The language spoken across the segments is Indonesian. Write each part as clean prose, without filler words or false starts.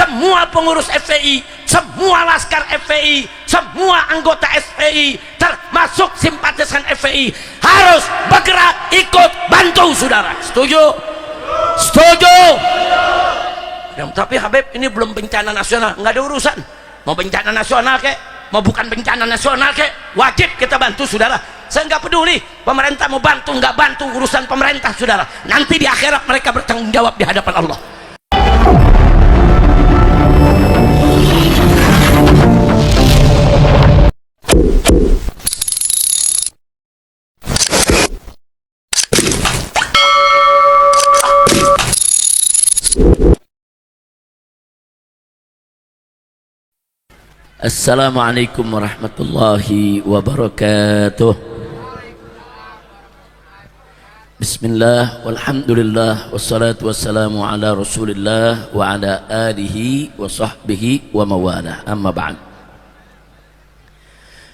semua pengurus FPI, semua laskar FPI, semua anggota FPI, termasuk simpatisan FPI harus bergerak ikut bantu saudara. Setuju? Setuju? Tapi Habib, ini belum bencana nasional. Nggak ada urusan mau bencana nasional kek, mau bukan bencana nasional kek, wajib kita bantu saudara. Saya nggak peduli pemerintah mau bantu nggak bantu, urusan pemerintah saudara. Nanti di akhirat mereka bertanggung jawab di hadapan Allah. Assalamualaikum warahmatullahi wabarakatuh. Bismillah, walhamdulillah, wassalatu wassalamu ala rasulillah wa ala alihi wa sahbihi wa mawalah, amma ba'd.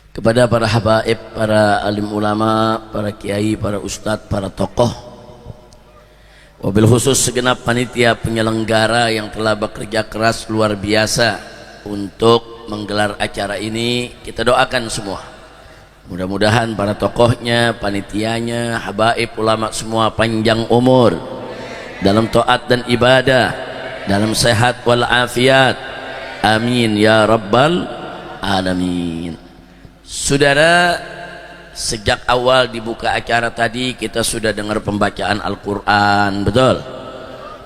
Kepada para habaib, para alim ulama, para kiai, para ustadz, para tokoh, wabil khusus segenap panitia penyelenggara yang telah bekerja keras luar biasa untuk menggelar acara ini, kita doakan semua. Mudah-mudahan para tokohnya, panitianya, habaib, ulama semua panjang umur dalam taat dan ibadah, dalam sehat wal afiat. Amin ya rabbal alamin. Saudara, sejak awal dibuka acara tadi kita sudah dengar pembacaan Al-Quran, betul?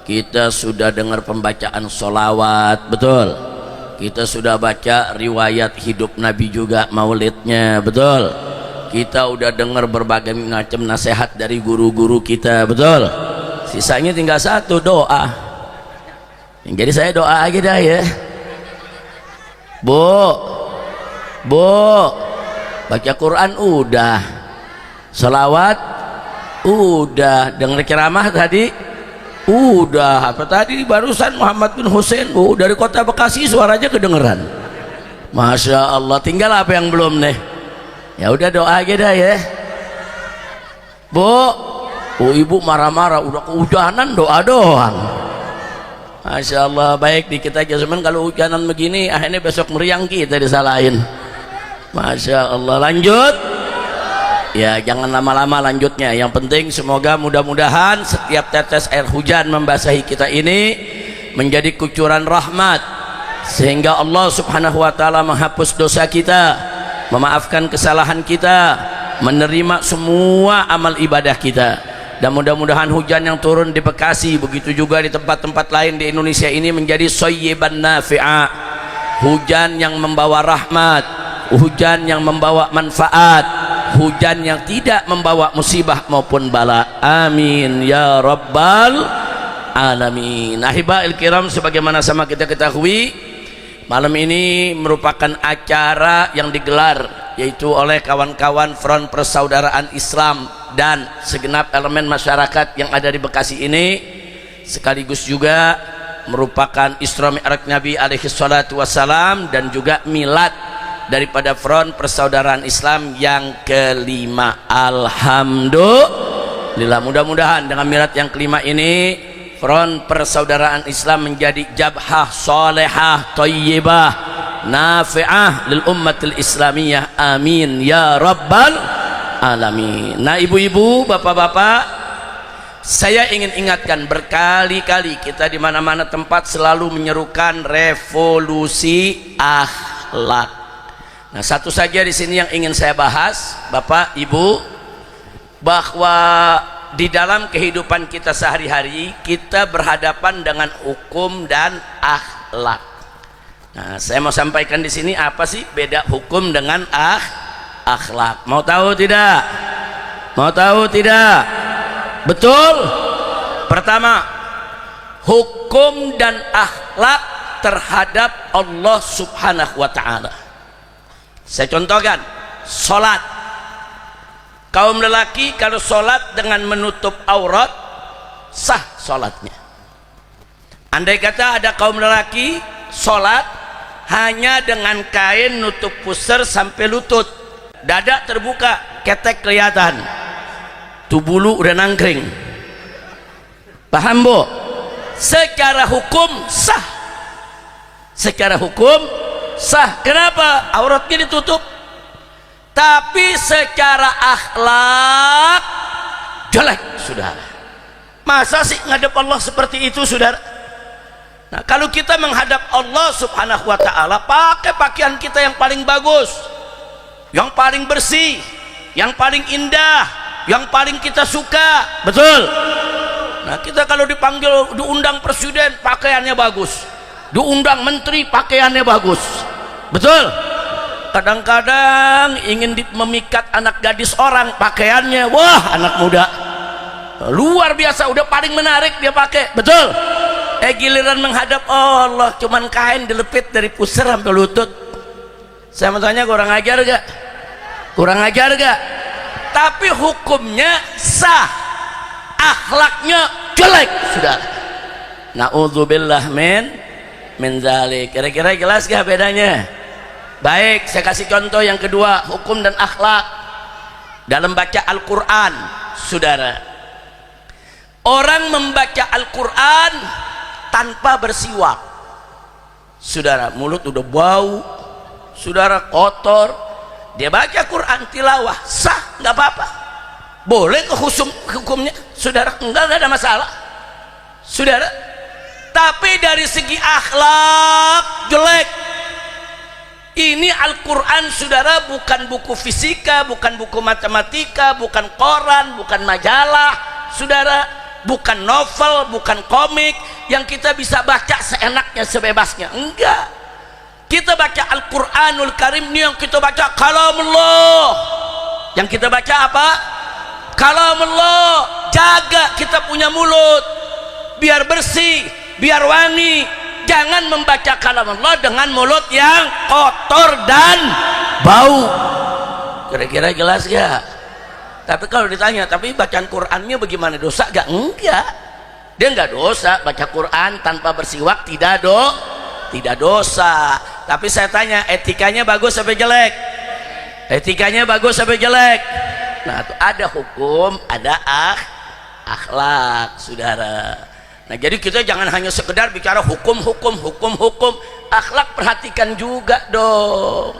Kita sudah dengar pembacaan sholawat, betul? Kita sudah baca riwayat hidup Nabi juga, maulidnya, betul? Kita udah dengar berbagai macam nasihat dari guru-guru kita, betul? Sisanya tinggal satu, doa. Jadi saya doa aja dah ya. Bu, baca Quran udah, salawat udah, dengar ceramah tadi udah. Apa tadi barusan Muhammad bin Hussein, dari kota Bekasi suaranya kedengeran. Masya Allah, tinggal apa yang belum nih? Ya udah doa aja dah ya. Bu, ibu marah-marah, udah kehujanan doa doang. Masya Allah, baik dikit aja. Cuman kalau hujanan begini akhirnya besok meriang kita disalahin. Masya Allah, lanjut ya, jangan lama-lama lanjutnya. Yang penting semoga mudah-mudahan setiap tetes air hujan membasahi kita ini menjadi kucuran rahmat, sehingga Allah subhanahu wa ta'ala menghapus dosa kita, memaafkan kesalahan kita, menerima semua amal ibadah kita. Dan mudah-mudahan hujan yang turun di Bekasi, begitu juga di tempat-tempat lain di Indonesia ini menjadi shayyiban nafi'ah, hujan yang membawa rahmat, hujan yang membawa manfaat, hujan yang tidak membawa musibah maupun bala. Amin ya rabbal alamin. Ahibail kiram, sebagaimana sama kita ketahui, malam ini merupakan acara yang digelar yaitu oleh kawan-kawan Front Persaudaraan Islam dan segenap elemen masyarakat yang ada di Bekasi ini, sekaligus juga merupakan Isra Mi'raj Nabi alaihi salatu wassalam dan juga milad daripada Front Persaudaraan Islam yang kelima. Alhamdulillah, mudah-mudahan dengan milad yang kelima ini Front Persaudaraan Islam menjadi jabhah solehah thayyibah nafi'ah lil ummatil islamiyah. Amin ya rabbal alamin. Nah ibu-ibu, bapak-bapak, saya ingin ingatkan berkali-kali, kita di mana-mana tempat selalu menyerukan revolusi akhlak. Nah, satu saja di sini yang ingin saya bahas, Bapak, Ibu, bahwa di dalam kehidupan kita sehari-hari kita berhadapan dengan hukum dan akhlak. Nah, saya mau sampaikan di sini apa sih beda hukum dengan akhlak? Mau tahu tidak? Mau tahu tidak? Betul? Pertama, hukum dan akhlak terhadap Allah Subhanahu wa ta'ala. Saya contohkan, sholat. Kaum lelaki kalau sholat dengan menutup aurat, sah sholatnya. Andai kata ada kaum lelaki sholat hanya dengan kain nutup pusar sampai lutut, dada terbuka, ketek kelihatan, tuh bulu udah nangkring. Paham bu? Secara hukum sah. secara hukum sah. Kenapa? Auratnya ditutup. Tapi secara akhlak jelek, saudara. Masa sih ngadep Allah seperti itu, saudara? Nah, kalau kita menghadap Allah subhanahu wa ta'ala, pakai pakaian kita yang paling bagus, yang paling bersih, yang paling indah, yang paling kita suka. Betul? Nah, kita kalau dipanggil, diundang presiden, pakaiannya bagus, diundang menteri, pakaiannya bagus. Betul? Kadang-kadang ingin memikat anak gadis orang, pakaiannya, wah, anak muda luar biasa, udah paling menarik dia pakai. Betul? Giliran menghadap Allah cuman kain dilepit dari pusar sampai lutut. Saya mau tanya, kurang ajar gak? Kurang ajar gak? Tapi hukumnya sah, akhlaknya jelek, sudah. Na'udzubillah min zalik. Kira-kira jelas gak bedanya? Baik, saya kasih contoh yang kedua, hukum dan akhlak dalam baca Al-Quran, saudara. Orang membaca Al-Quran tanpa bersiwak, saudara, mulut udah bau, saudara, kotor. Dia baca Quran tilawah, sah, nggak apa-apa, boleh ke hukumnya, saudara, enggak ada masalah, saudara. Tapi dari segi akhlak jelek. Ini Al-Quran, saudara, bukan buku fisika, bukan buku matematika, bukan koran, bukan majalah, saudara, bukan novel, bukan komik yang kita bisa baca seenaknya, sebebasnya. Enggak. Kita baca Al-Quranul Karim ini, yang kita baca kalamullah. Yang kita baca apa? Kalamullah. Jaga kita punya mulut biar bersih, biar wangi. Jangan membaca kalam Allah dengan mulut yang kotor dan bau. Kira-kira jelas gak? Tapi kalau ditanya, tapi bacaan Qurannya bagaimana, dosa gak? Enggak, dia enggak dosa. Baca Quran tanpa bersiwak tidak dosa. Tapi saya tanya, etikanya bagus sampai jelek? Etikanya bagus sampai jelek? Nah, itu ada hukum, ada akhlak, saudara. Nah, jadi kita jangan hanya sekedar bicara hukum, akhlak perhatikan juga dong.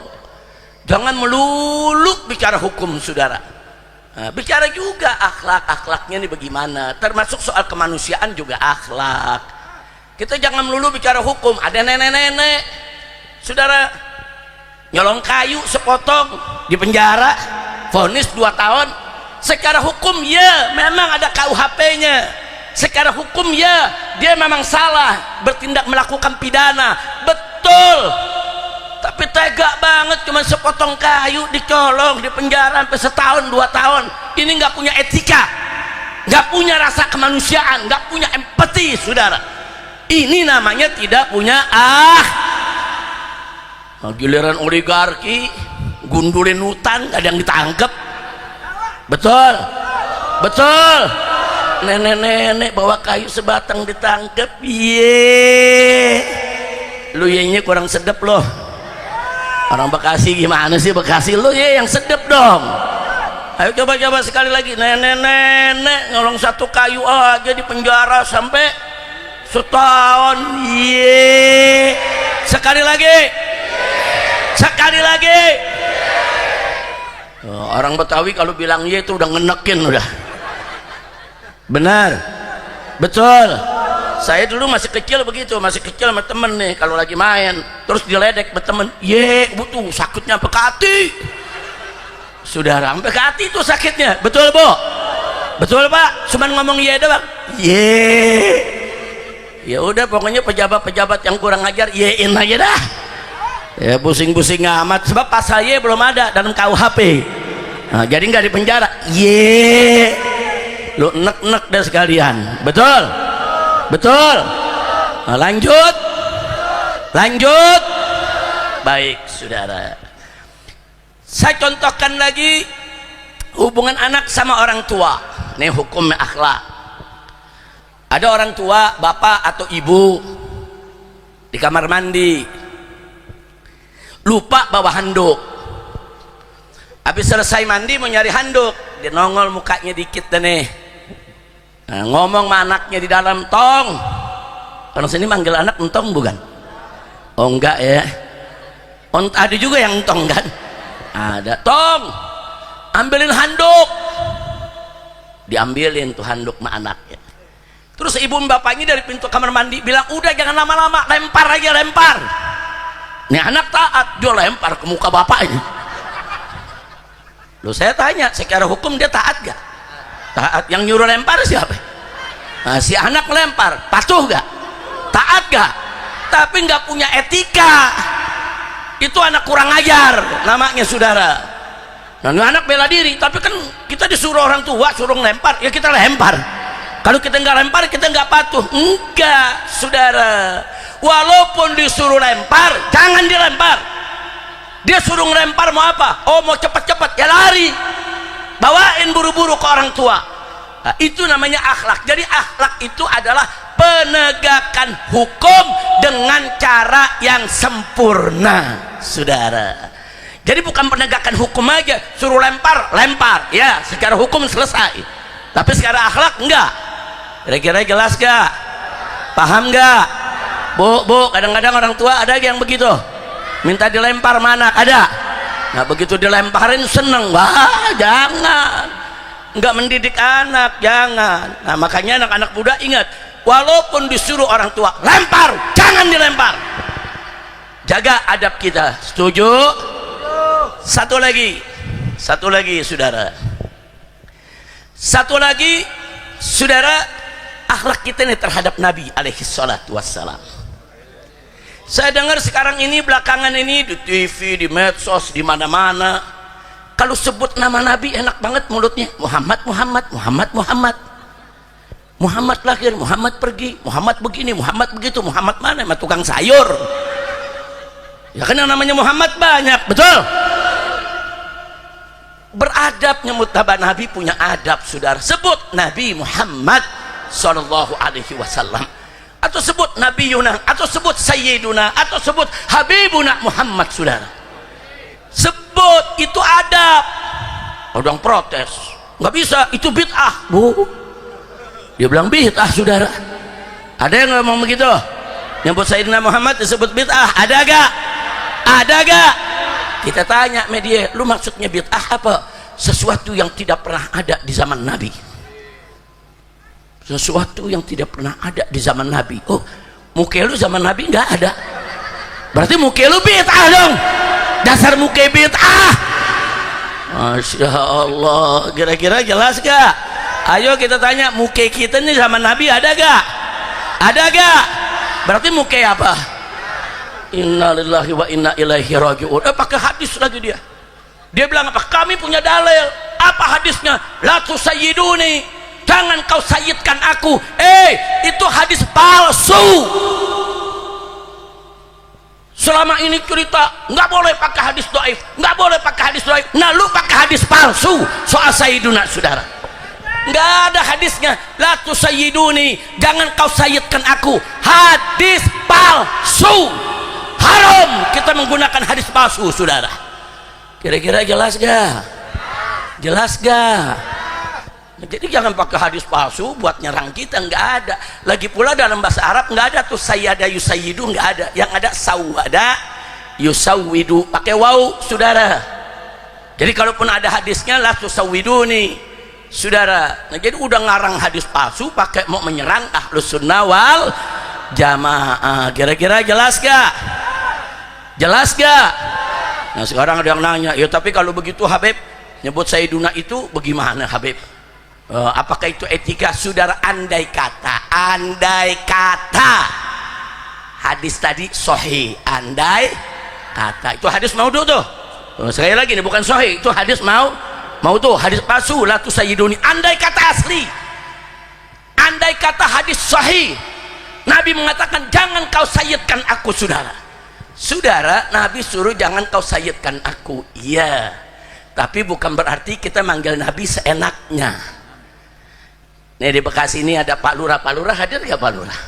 Jangan melulu bicara hukum, saudara. Nah, bicara juga akhlaknya ini bagaimana, termasuk soal kemanusiaan juga akhlak. Kita jangan melulu bicara hukum. Ada nenek-nenek, saudara, nyolong kayu sepotong di penjara, vonis 2 tahun. Secara hukum ya memang ada KUHP-nya. Secara hukum ya dia memang salah, bertindak melakukan pidana, betul. Tapi tega banget, cuma sepotong kayu dicolong di penjara sampai 1 tahun 2 tahun. Ini nggak punya etika, nggak punya rasa kemanusiaan, nggak punya empati, saudara. Ini namanya tidak punya giliran oligarki gundulin hutan, ada yang ditangkap. Betul, betul. Nenek-nenek bawa kayu sebatang ditangkap. Lu ye kurang sedep loh. Orang Bekasi gimana sih? Bekasi lu ye yang sedep dong. Ayo coba sekali lagi. Nenek-nenek nyolong 1 kayu aja di penjara sampai 1 tahun. Sekali lagi. Sekali lagi. Orang Betawi kalau bilang ye itu udah ngenekin udah. Benar, betul. Saya dulu masih kecil begitu, masih kecil sama temen nih, kalau lagi main terus diledek berteman, butuh sakitnya sampai ke hati, saudara, sampai ke hati itu sakitnya. Betul bu? Betul pak? Cuman ngomong doang. Ya udah, pokoknya pejabat-pejabat yang kurang ajar yein aja dah. Ya pusing-pusing amat, sebab pasal belum ada dalam KUHP. Nah, jadi nggak di penjara. Lu nek-nek dah sekalian. Betul? Betul? Nah, lanjut. Baik, saudara. Saya contohkan lagi hubungan anak sama orang tua. Ini hukum akhlak. Ada orang tua, bapak atau ibu di kamar mandi, lupa bawa handuk. Habis selesai mandi mau nyari handuk, dia nongol mukanya dikit deh nih. Nah, ngomong sama anaknya di dalam, tong. Orang sini manggil anak entong bukan? Oh enggak ya. Ada juga yang tong kan? Ada. Tong, ambilin handuk. Diambilin tuh handuk sama anaknya. Terus ibu bapaknya dari pintu kamar mandi bilang, udah jangan lama-lama, lempar aja, lempar. Nih anak taat, dia lempar ke muka bapaknya. Loh saya tanya, secara hukum dia taat gak? Taat. Yang nyuruh lempar siapa? Nah, si anak lempar, patuh gak? Taat gak? Tapi gak punya etika. Itu anak kurang ajar namanya, saudara. Nah ini anak bela diri, tapi kan kita disuruh orang tua suruh lempar, ya kita lempar. Kalau kita nggak lempar, kita nggak patuh. Enggak, saudara. Walaupun disuruh lempar, jangan dilempar. Dia suruh ngelempar mau apa? Oh mau cepat-cepat, ya lari. Bawain buru-buru ke orang tua. Nah, itu namanya akhlak. Jadi akhlak itu adalah penegakan hukum dengan cara yang sempurna, saudara. Jadi bukan penegakan hukum aja, suruh lempar, lempar. Ya, secara hukum selesai. Tapi secara akhlak enggak. Kira-kira jelas gak? Paham gak? Bu, kadang-kadang orang tua ada yang begitu, minta dilempar mana ada. Nah begitu dilemparin seneng. Wah jangan, nggak mendidik anak, jangan. Nah makanya anak-anak muda ingat, walaupun disuruh orang tua lempar, jangan dilempar. Jaga adab kita. Setuju? Satu lagi saudara, akhlak kita ini terhadap Nabi alaihi salatu wassalam. Saya dengar sekarang ini, belakangan ini di TV, di medsos, di mana-mana, kalau sebut nama Nabi enak banget mulutnya. Muhammad lahir, Muhammad pergi, Muhammad begini, Muhammad begitu. Muhammad mana? Sama tukang sayur. Ya kan yang namanya Muhammad banyak, betul? Beradab, nyebut nama Nabi punya adab, saudara. Sebut Nabi Muhammad sallallahu alaihi wasallam, atau sebut Nabi Yuna, atau sebut Sayyiduna, atau sebut Habibuna Muhammad, saudara. Sebut, itu adab. Orang protes, nggak bisa, itu bid'ah, bu. Dia bilang bid'ah, saudara. Ada yang ngomong begitu? Nyebut Sayyidina Muhammad disebut bid'ah, ada gak? Ada gak? Kita tanya media, lu maksudnya bid'ah apa? Sesuatu yang tidak pernah ada di zaman Nabi. Sesuatu yang tidak pernah ada di zaman Nabi. Oh, muka lu zaman Nabi nggak ada, berarti muka lu bid'ah dong. Dasar muka bid'ah. Masya Allah. Kira-kira jelas gak? Ayo kita tanya, muka kita nih zaman Nabi ada gak? Ada gak? Berarti muka apa? Innalillahi wa inna ilaihi raji'un. Pakai hadis lagi dia. Dia bilang apa? Kami punya dalil. Apa hadisnya? La tusayyiduni, jangan kau sayyidkan aku. Itu hadis palsu. Selama ini cerita nggak boleh pakai hadis dhaif, nggak boleh pakai hadis dhaif. Nah lu pakai hadis palsu soal sayyiduna, saudara. Nggak ada hadisnya. La tusayyiduni, jangan kau sayyidkan aku. Hadis palsu. Haram kita menggunakan hadis palsu, saudara. Kira-kira jelas gak? Jelas gak? Jadi jangan pakai hadis palsu buat nyerang kita, nggak ada. Lagi pula dalam bahasa Arab nggak ada tuh sayyada yusayyidu, nggak ada. Yang ada sawada yusawwidu, pakai waw, saudara. Jadi kalaupun ada hadisnya la tusawwidu nih, saudara. Nah jadi udah ngarang hadis palsu pakai mau menyerang ahlus sunnah wal jamaah. Kira-kira jelas gak? Jelas gak? Nah sekarang ada yang nanya, ya tapi kalau begitu Habib nyebut Sayyiduna itu bagaimana Habib? Apakah itu etika? Saudara, andai kata hadis tadi sahih, andai kata itu hadis maudhu tuh. Sekali lagi ini bukan sahih, itu hadis maudhu, hadis palsu. La tusayyiduni, andai kata asli, andai kata hadis sahih, Nabi mengatakan jangan kau sayyidkan aku, saudara. Saudara, Nabi suruh jangan kau sayyidkan aku, iya, tapi bukan berarti kita manggil Nabi seenaknya. Nih di Bekasi ini ada Pak Lurah. Pak Lurah hadir gak Pak Lurah?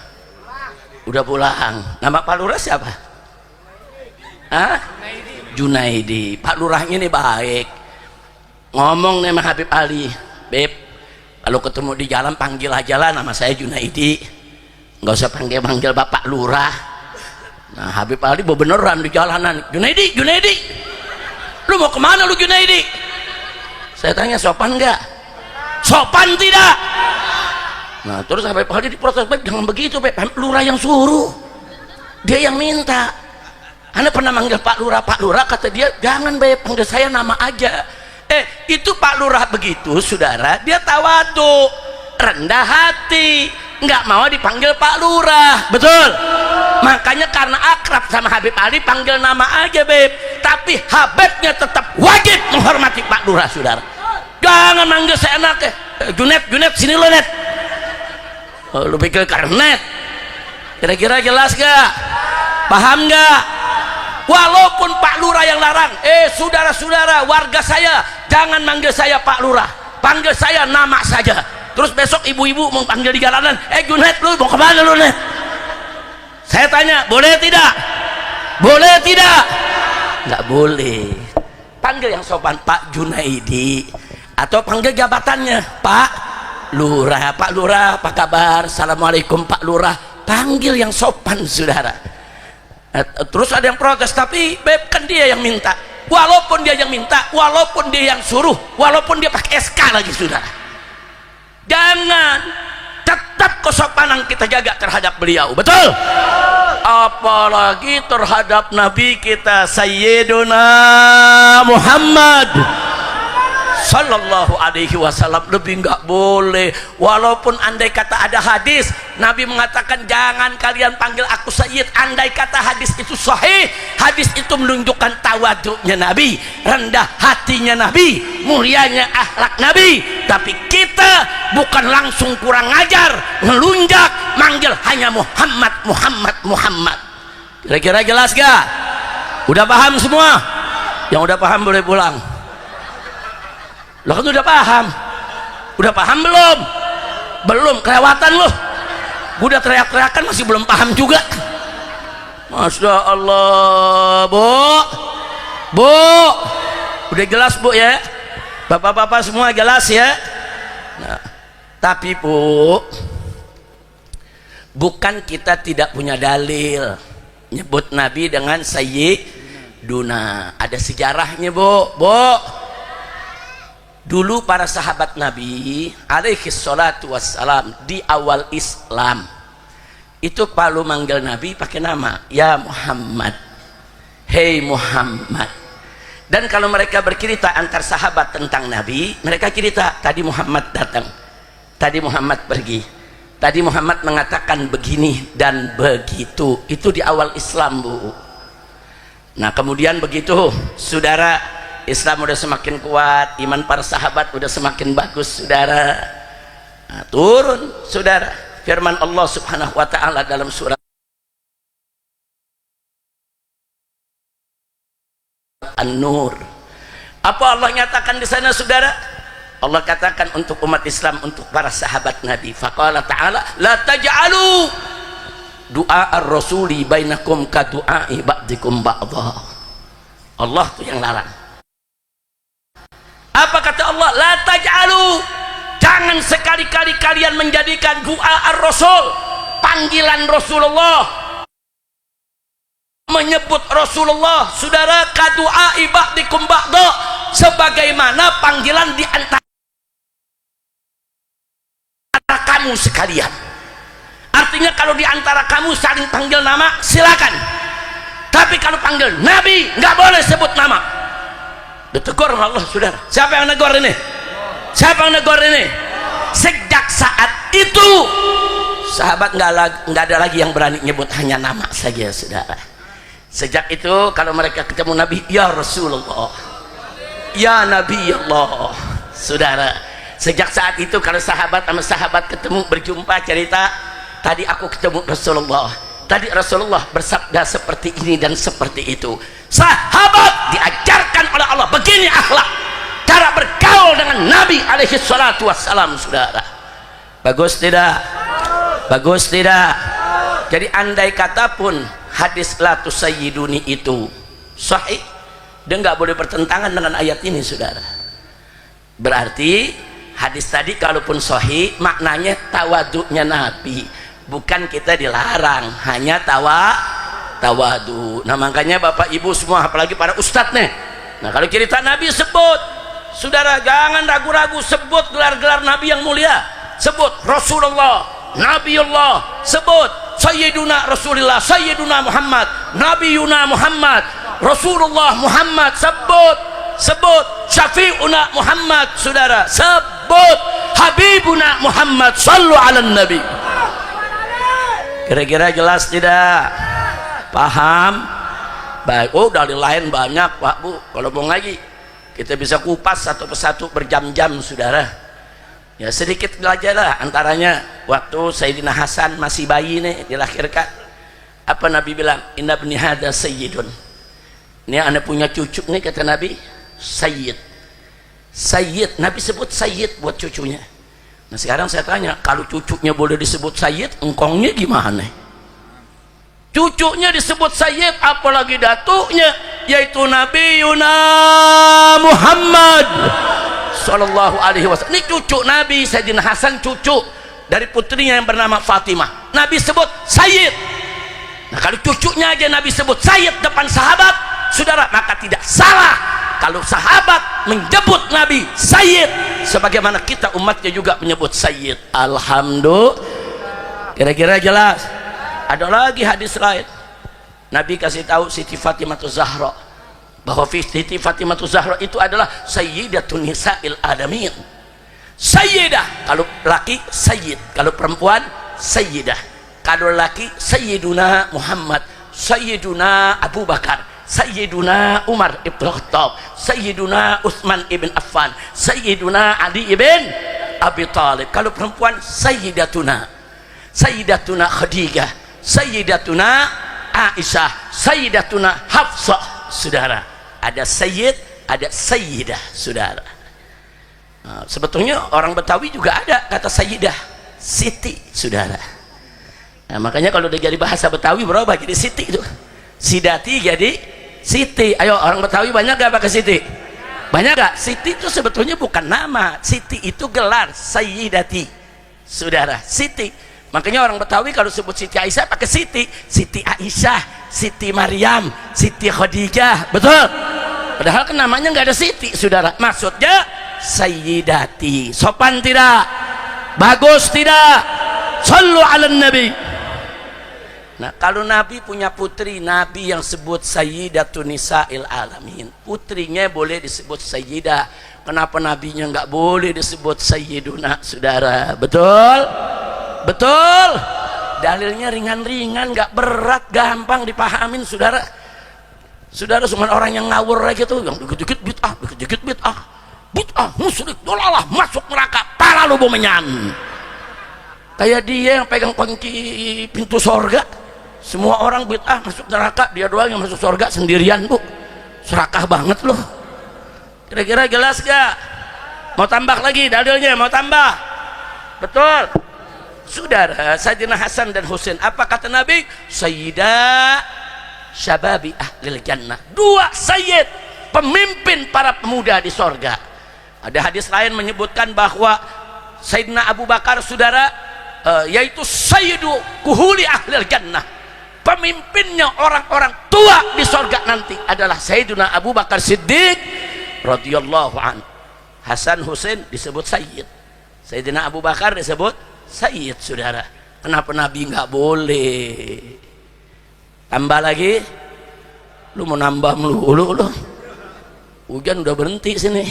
Udah pulang. Nama Pak Lurah siapa? Hah? Junaidi. Pak Lurahnya ini baik. Ngomong nih sama Habib Ali, Beb, kalau ketemu di jalan panggil aja lah nama saya Junaidi, nggak usah panggil Bapak Lurah. Nah Habib Ali beneran di jalanan, Junaidi, Junaidi, lu mau kemana lu Junaidi? Saya tanya sopan nggak? Sopan tidak? Nah terus Habib Ali diprotes, Beb jangan begitu Beb, lurah yang suruh, dia yang minta. Anda pernah manggil Pak Lurah, kata dia jangan Beb, panggil saya nama aja. Itu Pak Lurah begitu saudara, dia tawadu, rendah hati, nggak mau dipanggil Pak Lurah, betul? Makanya karena akrab sama Habib Ali panggil nama aja Beb, tapi Habibnya tetap wajib menghormati Pak Lurah saudara. Jangan manggil seenaknya, Junet, Junet sini lo net. Oh, lu pikir karnet? Kira-kira jelas gak? Paham gak? Walaupun Pak Lurah yang larang, saudara-saudara warga saya jangan manggil saya Pak Lurah, panggil saya nama saja. Terus besok ibu-ibu mau panggil di jalanan, Junet lu mau kemana lu net? Saya tanya, boleh tidak? Boleh tidak? Nggak boleh. Panggil yang sopan Pak Junaidi, atau panggil jabatannya Pak Lurah. Pak Lurah apa kabar? Assalamualaikum Pak Lurah. Panggil yang sopan saudara. Terus ada yang protes, tapi Beb kan dia yang minta. Walaupun dia yang minta, walaupun dia yang suruh, walaupun dia pakai SK lagi saudara, jangan, tetap kesopanan kita jaga terhadap beliau, betul? Apalagi terhadap Nabi kita Sayyiduna Muhammad Sallallahu Alaihi Wasallam, lebih nggak boleh. Walaupun andai kata ada hadis Nabi mengatakan jangan kalian panggil aku Sayyid, andai kata hadis itu sahih, hadis itu menunjukkan tawaduknya Nabi, rendah hatinya Nabi, mulianya akhlak Nabi. Tapi kita bukan langsung kurang ajar, ngelunjak, manggil hanya Muhammad, Muhammad, Muhammad. Kira-kira jelas gak? Udah paham semua? Yang udah paham boleh pulang. Lo kan udah paham belum? Belum, kelewatan lo. Udah teriak-teriakan masih belum paham juga. Masya Allah, Bu, udah jelas Bu ya? Bapak-bapak semua jelas ya? Nah, tapi Bu, bukan kita tidak punya dalil nyebut Nabi dengan Sayyiduna. Ada sejarahnya Bu. Dulu para sahabat Nabi alaihi salatu wassalam di awal Islam itu kalau manggil Nabi pakai nama, ya Muhammad, hei Muhammad. Dan kalau mereka bercerita antar sahabat tentang Nabi, mereka cerita tadi Muhammad datang, tadi Muhammad pergi, tadi Muhammad mengatakan begini dan begitu. Itu di awal Islam Bu. Nah kemudian begitu saudara, Islam udah semakin kuat, iman para sahabat udah semakin bagus saudara. Nah, turun saudara firman Allah Subhanahu wa taala dalam surat An-Nur. Apa Allah nyatakan di sana saudara? Allah katakan untuk umat Islam, untuk para sahabat Nabi, faqala ta'ala la taj'alu du'a ar-rasuli bainakum ka du'ai ba'dikum ba'dha. Allah tuh yang larang. Apa kata Allah? La taj'alu, jangan sekali-kali kalian menjadikan doa ar-rasul, panggilan Rasulullah, menyebut Rasulullah saudara, kadu'a ibadikum ba'da, sebagaimana panggilan di antara kamu sekalian. Artinya kalau di antara kamu saling panggil nama silakan, tapi kalau panggil Nabi nggak boleh sebut nama. Ditegur Allah saudara. Siapa yang negor ini? Siapa yang negor ini? Sejak saat itu sahabat nggak ada lagi yang berani nyebut, hanya nama saja saudara. Sejak itu kalau mereka ketemu Nabi, ya Rasulullah, ya Nabi Allah saudara. Sejak saat itu kalau sahabat sama sahabat ketemu berjumpa cerita, tadi aku ketemu Rasulullah, tadi Rasulullah bersabda seperti ini dan seperti itu. Sahabat diajarkan oleh Allah begini akhlak, cara bergaul dengan Nabi alaihi salatu wassalam saudara. Bagus tidak? Bagus tidak? Jadi andai kata pun hadis la tusayyiduni itu sahih, dia nggak boleh bertentangan dengan ayat ini saudara. Berarti hadis tadi kalaupun sahih, maknanya tawaduknya Nabi, bukan kita dilarang, hanya tawadu. Nah makanya bapak ibu semua, apalagi para ustadz nih, nah kalau cerita Nabi sebut, saudara jangan ragu-ragu, sebut gelar-gelar Nabi yang mulia, sebut Rasulullah, Nabiullah, sebut Sayyiduna Rasulullah, Sayyiduna Muhammad, Nabiyuna Muhammad, Rasulullah Muhammad, sebut Syafi'una Muhammad, saudara, sebut Habibuna Muhammad, sallu ala nabi. Kira-kira jelas tidak? Paham? Baik. Oh dari lain banyak Pak Bu, kalau mau lagi kita bisa kupas satu persatu berjam-jam, saudara. Ya sedikit belajar lah, antaranya waktu Sayyidina Hasan masih bayi nih dilahirkan, apa Nabi bilang? Inna bni hada sayyidun, ini anak punya cucu nih, kata Nabi, sayyid. Sayyid, Nabi sebut sayyid buat cucunya. Nah sekarang saya tanya, kalau cucunya boleh disebut sayyid, engkongnya gimana? Cucunya disebut sayyid, apalagi datuknya, yaitu Nabi Yuna Muhammad sallallahu alaihi wasallam. Ini cucu Nabi, Sayyidina Hasan cucu dari putrinya yang bernama Fatimah, Nabi sebut sayyid. Nah kalau cucunya aja Nabi sebut sayyid depan sahabat, saudara, maka tidak salah kalau sahabat menyebut Nabi sayyid, sebagaimana kita umatnya juga menyebut sayyid. Alhamdulillah. Kira-kira jelas? Ada lagi hadis lain, Nabi kasih tahu Siti Fatimah Zahra bahwa Siti Fatimah Zahra itu adalah sayyidatun nisa'il alamin. Sayyidah kalau laki, sayyid kalau perempuan, sayyidah. Kalau laki, sayyiduna Muhammad, sayyiduna Abu Bakar, sayyiduna Umar ibn Khattab, sayyiduna Utsman ibn Affan, sayyiduna Ali ibn Abi Thalib. Kalau perempuan, sayyidatuna Khadijah, sayyidatuna Aisyah, sayyidatuna Hafsah. Saudara, ada sayyid, ada sayyidah, saudara. Nah, sebetulnya orang Betawi juga ada kata sayyidah, siti, saudara. Nah, makanya kalau udah jadi bahasa Betawi berubah jadi siti itu. Sidati jadi siti. Ayo orang Betawi banyak gak pakai siti? Banyak gak? Siti itu sebetulnya bukan nama, siti itu gelar, sayyidati, saudara, siti. Makanya orang Betawi kalau sebut Siti Aisyah pakai Siti, Siti Aisyah, Siti Maryam, Siti Khadijah, betul? Padahal kan namanya nggak ada Siti, saudara. Maksudnya Sayyidati. Sopan tidak? Bagus tidak? Sallu ala nabi. Nah kalau Nabi punya putri, Nabi yang sebut Sayyidatun Nisa'il Alamin, putrinya boleh disebut Sayyidah. Kenapa Nabinya nggak boleh disebut Sayyiduna, saudara? Betul? Betul. Dalilnya ringan-ringan, nggak berat, gampang dipahamin, saudara. Saudara cuma orang yang ngawur aja tuh, yang dikit-dikit bid'ah, dikit-dikit bid'ah, musyrik, dolalah, masuk neraka, pala lu menyan. Kayak dia yang pegang kunci pintu sorga. Semua orang bid'ah masuk neraka, dia doang yang masuk sorga sendirian, Bu. Serakah banget loh. Kira-kira jelas gak? Mau tambah lagi dalilnya, mau tambah? Betul. Saudara, Sayyidina Hasan dan Husain, apa kata Nabi? Sayyidah syababi ahlil jannah. Dua sayyid, pemimpin para pemuda di sorga. Ada hadis lain menyebutkan bahwa Sayyidina Abu Bakar, saudara, yaitu sayyidu kuhuli ahlil jannah, pemimpinnya orang-orang tua di sorga nanti adalah Sayyidina Abu Bakar Siddiq radhiyallahu anhu. Hasan Husain disebut sayyid, Sayyidina Abu Bakar disebut sayyid, saudara. Kenapa Nabi nggak boleh? Tambah lagi? Lu mau nambah melulu lu? Hujan udah berhenti sini.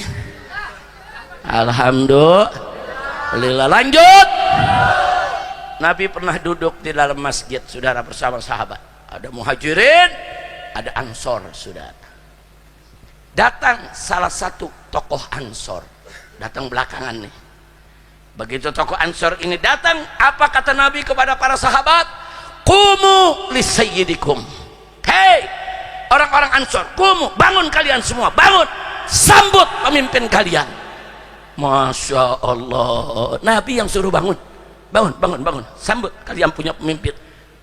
Alhamdulillah. Lanjut. Nabi pernah duduk di dalam masjid, saudara, bersama sahabat. Ada muhajirin, ada ansor, saudara. Datang salah satu tokoh ansor, datang belakangan nih. Begitu tokoh ansor ini datang, apa kata Nabi kepada para sahabat? Qumu li sayyidikum. Hei orang-orang ansor, qumu, bangun kalian semua, bangun, sambut pemimpin kalian. Masya Allah, Nabi yang suruh bangun. Bangun, sambut, kalian punya pemimpin.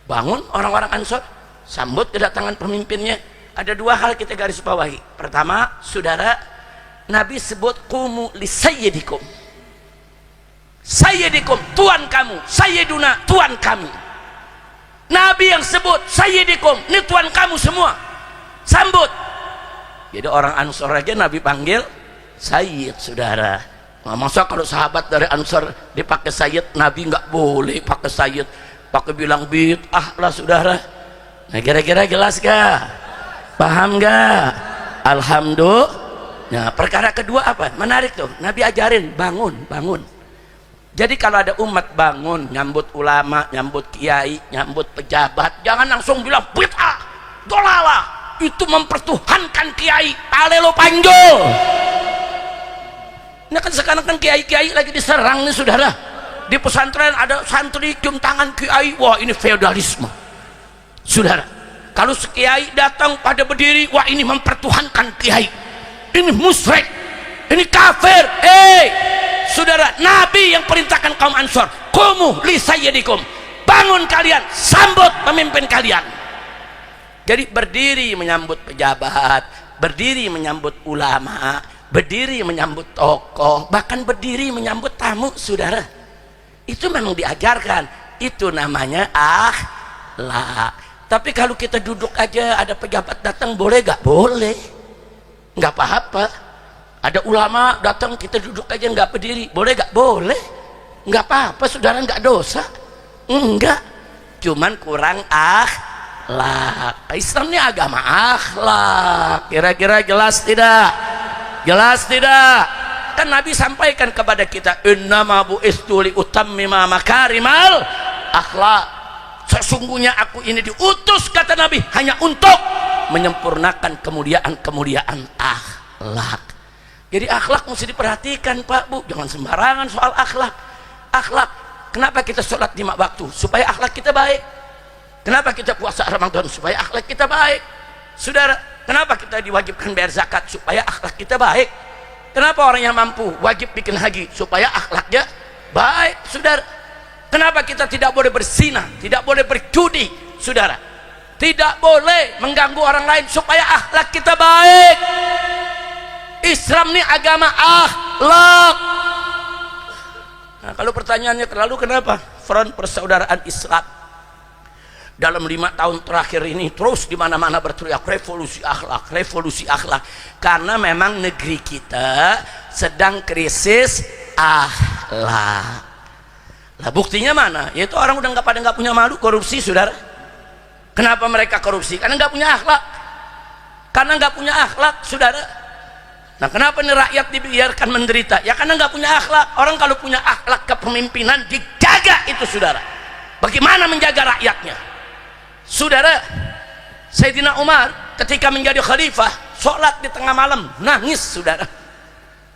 Bangun orang-orang ansor, sambut kedatangan pemimpinnya. Ada dua hal kita garis bawahi. Pertama, saudara, Nabi sebut qumu li sayyidikum. Sayyidikum, tuan kamu, sayyiduna, tuan kami. Nabi yang sebut sayyidikum, ini tuan kamu semua, sambut. Jadi orang Ansor aja Nabi panggil sayyid, saudara. Nah, masa kalau sahabat dari Ansor dipakai sayyid, Nabi nggak boleh pakai sayyid, pakai bilang bid'ah lah, saudara. Nah, kira-kira jelas gak? Paham gak? Alhamdulillah. Nah, perkara kedua apa? Menarik tuh, Nabi ajarin bangun. Jadi kalau ada umat bangun, nyambut ulama, nyambut kiai, nyambut pejabat, jangan langsung bilang bid'ah, dolalah, itu mempertuhankan kiai, talelo panjol. Ini kan sekarang kan kiai-kiai lagi diserang nih, saudara. Di pesantren ada santri cium tangan kiai, wah ini feodalisme, saudara. Kalau kiai datang pada berdiri, wah ini mempertuhankan kiai, ini musyrik, ini kafir. Saudara, Nabi yang perintahkan kaum Ansor, qumu li sayyidikum, bangun kalian, sambut pemimpin kalian. Jadi berdiri menyambut pejabat, berdiri menyambut ulama, berdiri menyambut tokoh, bahkan berdiri menyambut tamu, saudara. Itu memang diajarkan, itu namanya akhlak. Tapi kalau kita duduk aja, ada pejabat datang, boleh gak? Boleh, nggak apa-apa. Ada ulama datang, kita duduk aja nggak berdiri, boleh gak? Boleh, nggak apa-apa, saudara, nggak dosa. Enggak, cuman kurang akhlak. Islam ini agama akhlak. Kira-kira jelas tidak? Jelas tidak? Kan Nabi sampaikan kepada kita, innama bu'istu li utammima makarimal akhlak. Sesungguhnya aku ini diutus, kata Nabi, hanya untuk menyempurnakan kemuliaan akhlak. Jadi akhlak mesti diperhatikan, Pak, Bu. Jangan sembarangan soal akhlak. Akhlak, kenapa kita sholat 5 waktu? Supaya akhlak kita baik. Kenapa kita puasa Ramadan? Supaya akhlak kita baik. Saudara, kenapa kita diwajibkan bayar zakat? Supaya akhlak kita baik. Kenapa orang yang mampu wajib bikin haji? Supaya akhlaknya baik, saudara. Kenapa kita tidak boleh berzina, tidak boleh berjudi, saudara? Tidak boleh mengganggu orang lain, supaya akhlak kita baik. Islam ini agama akhlak. Nah, kalau pertanyaannya terlalu, kenapa Front Persaudaraan Islam dalam 5 tahun terakhir ini terus di mana-mana berteriak revolusi akhlak, revolusi akhlak? Karena memang negeri kita sedang krisis akhlak. Lah buktinya mana? Yaitu orang udah nggak punya malu, korupsi, saudara. Kenapa mereka korupsi? Karena nggak punya akhlak. Karena nggak punya akhlak, saudara. Nah, kenapa nih rakyat dibiarkan menderita? Ya karena nggak punya akhlak. Orang kalau punya akhlak kepemimpinan dijaga itu, saudara. Bagaimana menjaga rakyatnya? Saudara, Sayyidina Umar ketika menjadi khalifah, sholat di tengah malam, nangis, saudara.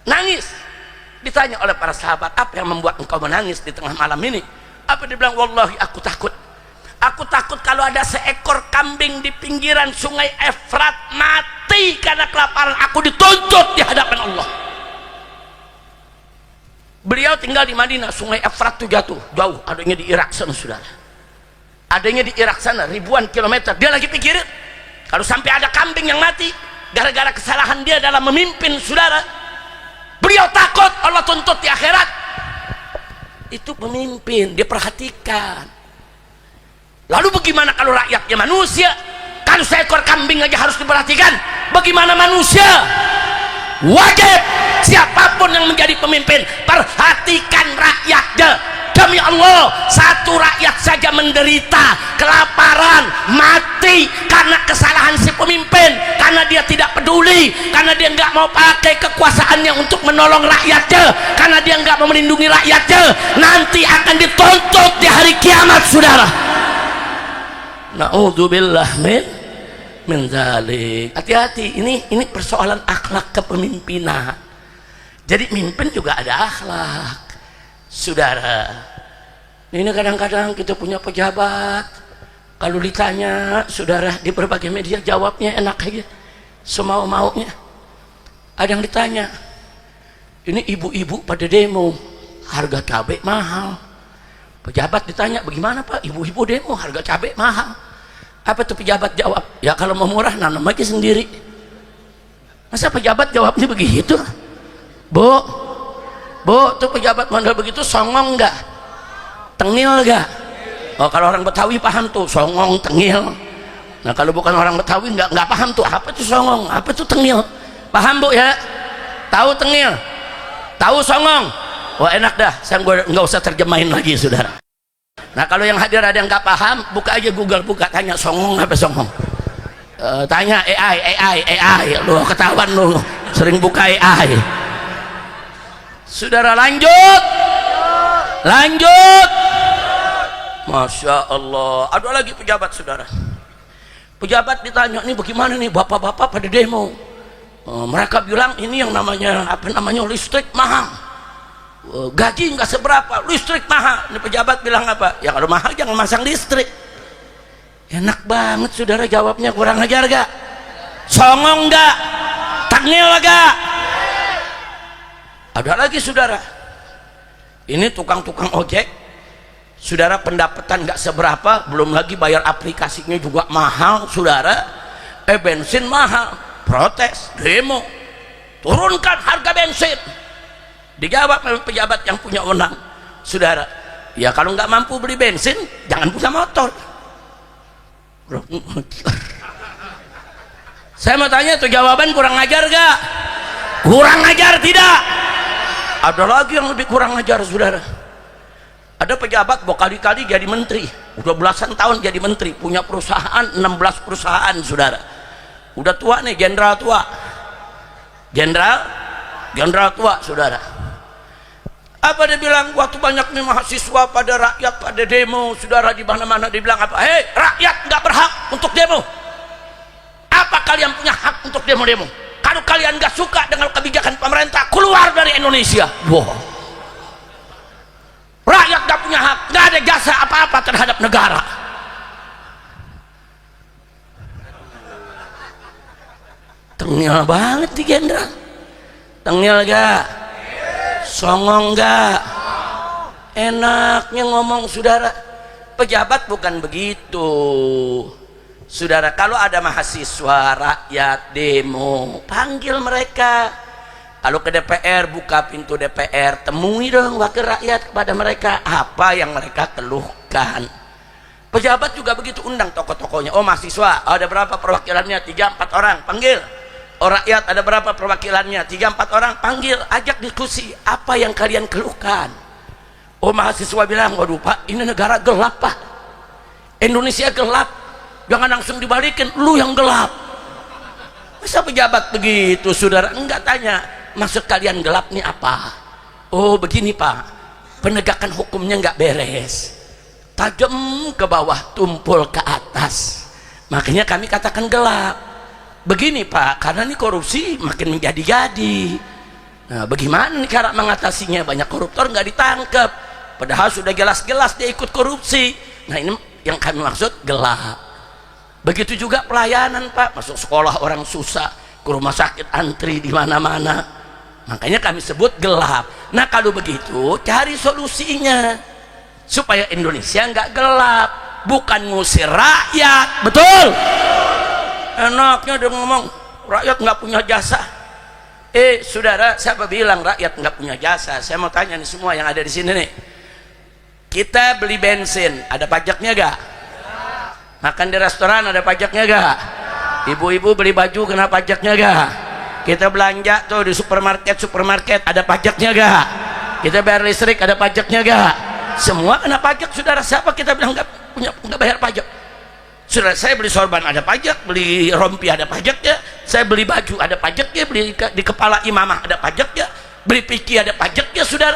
Nangis. Ditanya oleh para sahabat, apa yang membuat engkau menangis di tengah malam ini? Apa dia bilang? Wallahi, aku takut. Aku takut kalau ada seekor kambing di pinggiran sungai Efrat mati karena kelaparan, aku dituntut di hadapan Allah. Beliau tinggal di Madinah, sungai Efrat itu jauh, adanya di Irak sana, saudara. Adanya di Irak sana, ribuan kilometer. Dia lagi pikirin, kalau sampai ada kambing yang mati gara-gara kesalahan dia dalam memimpin, saudara, beliau takut Allah tuntut di akhirat. Itu pemimpin, dia perhatikan. Lalu bagaimana kalau rakyatnya manusia? Kalau seekor kambing aja harus diperhatikan, bagaimana manusia? Wajib siapapun yang menjadi pemimpin, perhatikan rakyatnya. Demi Allah, satu rakyat saja menderita kelaparan, mati karena kesalahan si pemimpin, karena dia tidak peduli, karena dia nggak mau pakai kekuasaannya untuk menolong rakyatnya, karena dia nggak mau melindungi rakyatnya, nanti akan dituntut di hari kiamat, saudara. Na'udzubillah min dzalik. Hati-hati, ini persoalan akhlak kepemimpinan. Jadi mimpin juga ada akhlak, saudara. Ini kadang-kadang kita punya pejabat, kalau ditanya, saudara, di berbagai media jawabnya enak aja, semau-maunya. Ada yang ditanya, ini ibu-ibu pada demo, harga cabai mahal. Pejabat ditanya, bagaimana Pak, ibu-ibu demo harga cabai mahal? Apa tuh pejabat jawab? Ya kalau mau murah nanam aja sendiri. Masa pejabat jawabnya begitu? Bu, tuh pejabat model begitu songong nggak? Tengil nggak? Oh, kalau orang Betawi paham tuh songong, tengil. Nah kalau bukan orang Betawi nggak paham tuh apa tuh songong, apa tuh tengil. Paham Bu ya? Tahu tengil, tahu songong. Wah enak dah, saya nggak usah terjemahin lagi saudara. Nah kalau yang hadir ada yang nggak paham, buka aja Google, buka, tanya songong apa songong. Tanya AI, lu ketahuan lu sering buka AI. Saudara lanjut. Masya Allah. Ada lagi pejabat saudara. Pejabat ditanya nih bagaimana nih bapak-bapak pada demo. Mereka bilang ini yang namanya listrik mahal. Gaji nggak seberapa, listrik mahal. Ini pejabat bilang apa? Ya kalau mahal jangan masang listrik. Enak banget saudara jawabnya, kurang ajar gak? Songong gak? Tengil gak? Ada lagi saudara, ini tukang-tukang ojek saudara, pendapatan gak seberapa, belum lagi bayar aplikasinya juga mahal saudara. Bensin mahal, protes, demo, turunkan harga bensin. Dijawab oleh pejabat yang punya wewenang saudara, ya kalau nggak mampu beli bensin jangan punya motor. Saya mau tanya tuh jawaban kurang ajar gak? Kurang ajar tidak? Ada lagi yang lebih kurang ajar saudara. Ada pejabat berkali-kali jadi menteri, udah belasan tahun jadi menteri, punya perusahaan 16 perusahaan saudara. Udah tua nih, jenderal tua, jenderal tua saudara. Apa dia bilang waktu banyak nih mahasiswa pada rakyat pada demo saudara, di mana-mana dia bilang apa? Hei rakyat nggak berhak untuk demo. Apa kalian punya hak untuk demo-demo? Kalau kalian nggak suka dengan kebijakan pemerintah, keluar dari Indonesia. Wow. Rakyat nggak punya hak, nggak ada jasa apa-apa terhadap negara. Tengil banget di jenderal. Tengil gak? Songong gak? Enaknya ngomong saudara. Pejabat bukan begitu saudara. Kalau ada mahasiswa rakyat demo, panggil mereka. Kalau ke DPR, buka pintu DPR, temui dong wakil rakyat kepada mereka apa yang mereka keluhkan. Pejabat juga begitu, undang tokoh-tokohnya. Oh mahasiswa ada berapa perwakilannya? 3-4 orang, panggil. Oh rakyat ada berapa perwakilannya? 3-4 orang, panggil, ajak diskusi apa yang kalian keluhkan. Oh mahasiswa bilang, waduh Pak ini negara gelap Pak, Indonesia gelap, jangan langsung dibalikin, lu yang gelap. Masa pejabat begitu saudara? Enggak, tanya maksud kalian gelap nih apa? Oh begini Pak, penegakan hukumnya nggak beres, tajam ke bawah tumpul ke atas, makanya kami katakan gelap. Begini Pak, karena ini korupsi makin menjadi-jadi. Nah bagaimana nih cara mengatasinya? Banyak koruptor nggak ditangkap padahal sudah jelas-jelas dia ikut korupsi. Nah ini yang kami maksud gelap. Begitu juga pelayanan Pak, masuk sekolah orang susah, ke rumah sakit antri di mana-mana, makanya kami sebut gelap. Nah kalau begitu cari solusinya supaya Indonesia nggak gelap, bukan ngusir rakyat. Betul? Enaknya dia ngomong rakyat nggak punya jasa. Saudara, siapa bilang rakyat nggak punya jasa? Saya mau tanya nih semua yang ada di sini nih, kita beli bensin ada pajaknya gak? Makan di restoran ada pajaknya gak? Ibu-ibu beli baju kena pajaknya gak? Kita belanja tuh di supermarket ada pajaknya gak? Kita bayar listrik ada pajaknya gak? Semua kena pajak saudara. Siapa kita bilang nggak bayar pajak? Saudara, saya beli sorban ada pajak, beli rompi ada pajaknya, saya beli baju ada pajaknya, beli di kepala imamah ada pajaknya, beli piki ada pajaknya saudara.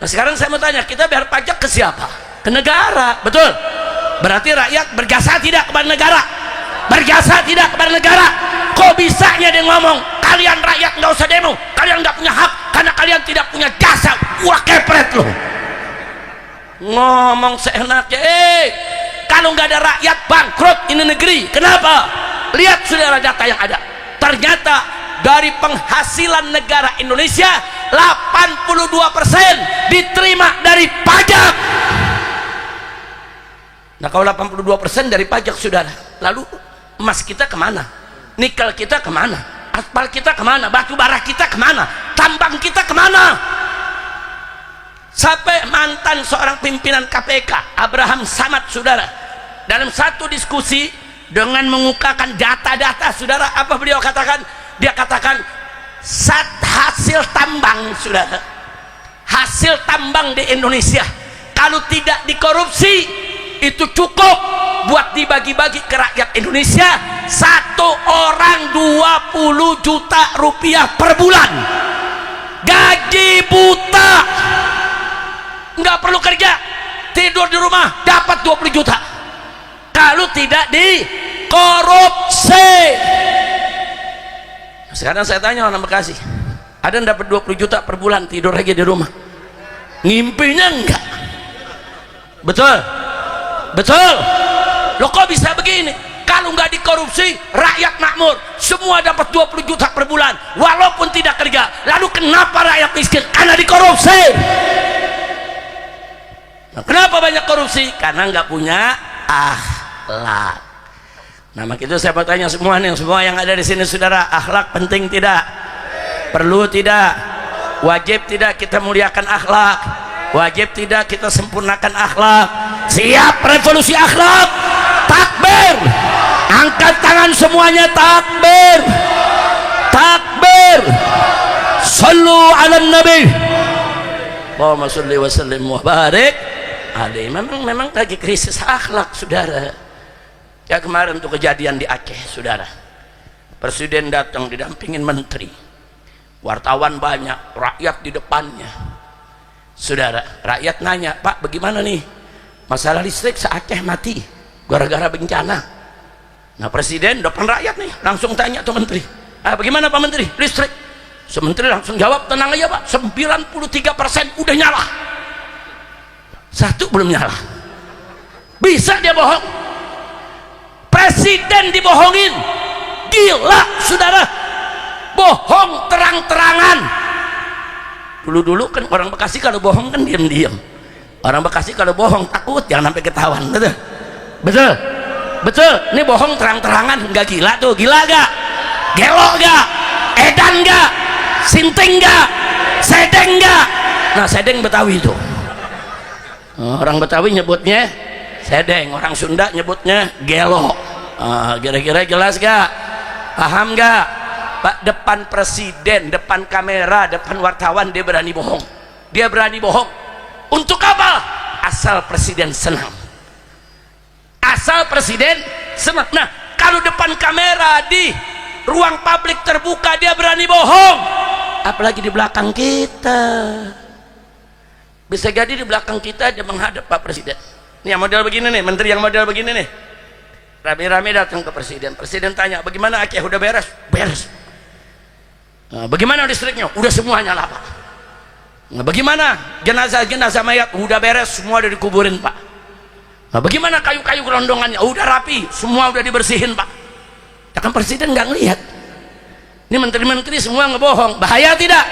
Nah sekarang saya mau tanya, kita bayar pajak ke siapa? Ke negara. Betul? Berarti rakyat berjasa tidak kepada negara? Berjasa tidak kepada negara. Kok bisanya dia ngomong kalian rakyat nggak usah demo, kalian nggak punya hak karena kalian tidak punya jasa? Wah kepret loh, ngomong seenaknya. Kalau nggak ada rakyat bangkrut ini negeri. Kenapa? Lihat saudara data yang ada, ternyata dari penghasilan negara Indonesia 82% diterima dari pajak. Nah kalau 82% dari pajak saudara, lalu emas kita kemana? Nikel kita kemana? Aspal kita kemana? Batu bara kita kemana? Tambang kita kemana? Sampai mantan seorang pimpinan KPK Abraham Samad, saudara, dalam satu diskusi dengan mengukakan data-data, saudara, apa beliau katakan? Dia katakan hasil tambang, saudara, hasil tambang di Indonesia kalau tidak dikorupsi itu cukup buat dibagi-bagi ke rakyat Indonesia, satu orang 20 juta rupiah per bulan, gaji buta, nggak perlu kerja, tidur di rumah dapat 20 juta kalau tidak dikorupsi. Sekarang saya tanya orang Bekasi, ada yang dapat 20 juta per bulan tidur aja di rumah? Ngimpinya enggak? Betul? Betul? Loh kok bisa begini? Kalau nggak dikorupsi rakyat makmur, semua dapat 20 juta per bulan walaupun tidak kerja. Lalu kenapa rakyat miskin? Karena dikorupsi. Nah, kenapa banyak korupsi? Karena nggak punya akhlak. Nah, maka itu saya mau tanya semua nih, semua yang ada di sini, saudara, akhlak penting tidak? Perlu tidak? Wajib tidak kita muliakan akhlak? Wajib tidak kita sempurnakan akhlak? Siap revolusi akhlak? Takbir! Angkat tangan semuanya, takbir! Takbir! Sallu ala nabi. Allahumma sholli wa sallim wa barik alaihi. Memang lagi krisis akhlak, saudara. Ya kemarin tuh kejadian di Aceh, saudara, presiden datang didampingin menteri, wartawan banyak, rakyat di depannya, saudara. Rakyat nanya, Pak bagaimana nih masalah listrik se-Aceh mati gara-gara bencana. Nah presiden depan rakyat nih langsung tanya tuh menteri, bagaimana Pak Menteri listrik? Sementri langsung jawab, tenang aja Pak, 93% udah nyala, satu belum nyala. Bisa dia bohong? Presiden dibohongin, gila, saudara, bohong terang-terangan. Dulu kan orang Bekasi kalau bohong kan diam-diam. Orang Bekasi kalau bohong takut jangan sampai ketahuan, betul? Betul? Betul? Ini bohong terang-terangan, nggak gila tuh? Gila gak? Gelok gak? Edan gak? Sinting gak? Sedeng gak? Nah, sedeng Betawi itu. Orang Betawi nyebutnya sedeng, orang Sunda nyebutnya gelok. Kira-kira jelas gak? Paham gak? Pak, depan presiden, depan kamera, depan wartawan dia berani bohong. Dia berani bohong untuk apa? Asal presiden senang, asal presiden senang. Nah, kalau depan kamera di ruang publik terbuka dia berani bohong, apalagi di belakang kita. Bisa jadi di belakang kita dia menghadap Pak Presiden. Ini yang model begini nih, menteri yang model begini nih, rame-rame datang ke presiden. Presiden tanya, bagaimana Aceh, udah beres? Beres. Nah, bagaimana listriknya? Udah semua nyala Pak. Nah, bagaimana jenazah mayat? Udah beres, semua udah dikuburin Pak. Nah, bagaimana kayu-kayu gelondongannya? Udah rapi, semua udah dibersihin Pak. Ya kan presiden nggak ngelihat. Ini menteri-menteri semua ngebohong. Bahaya tidak?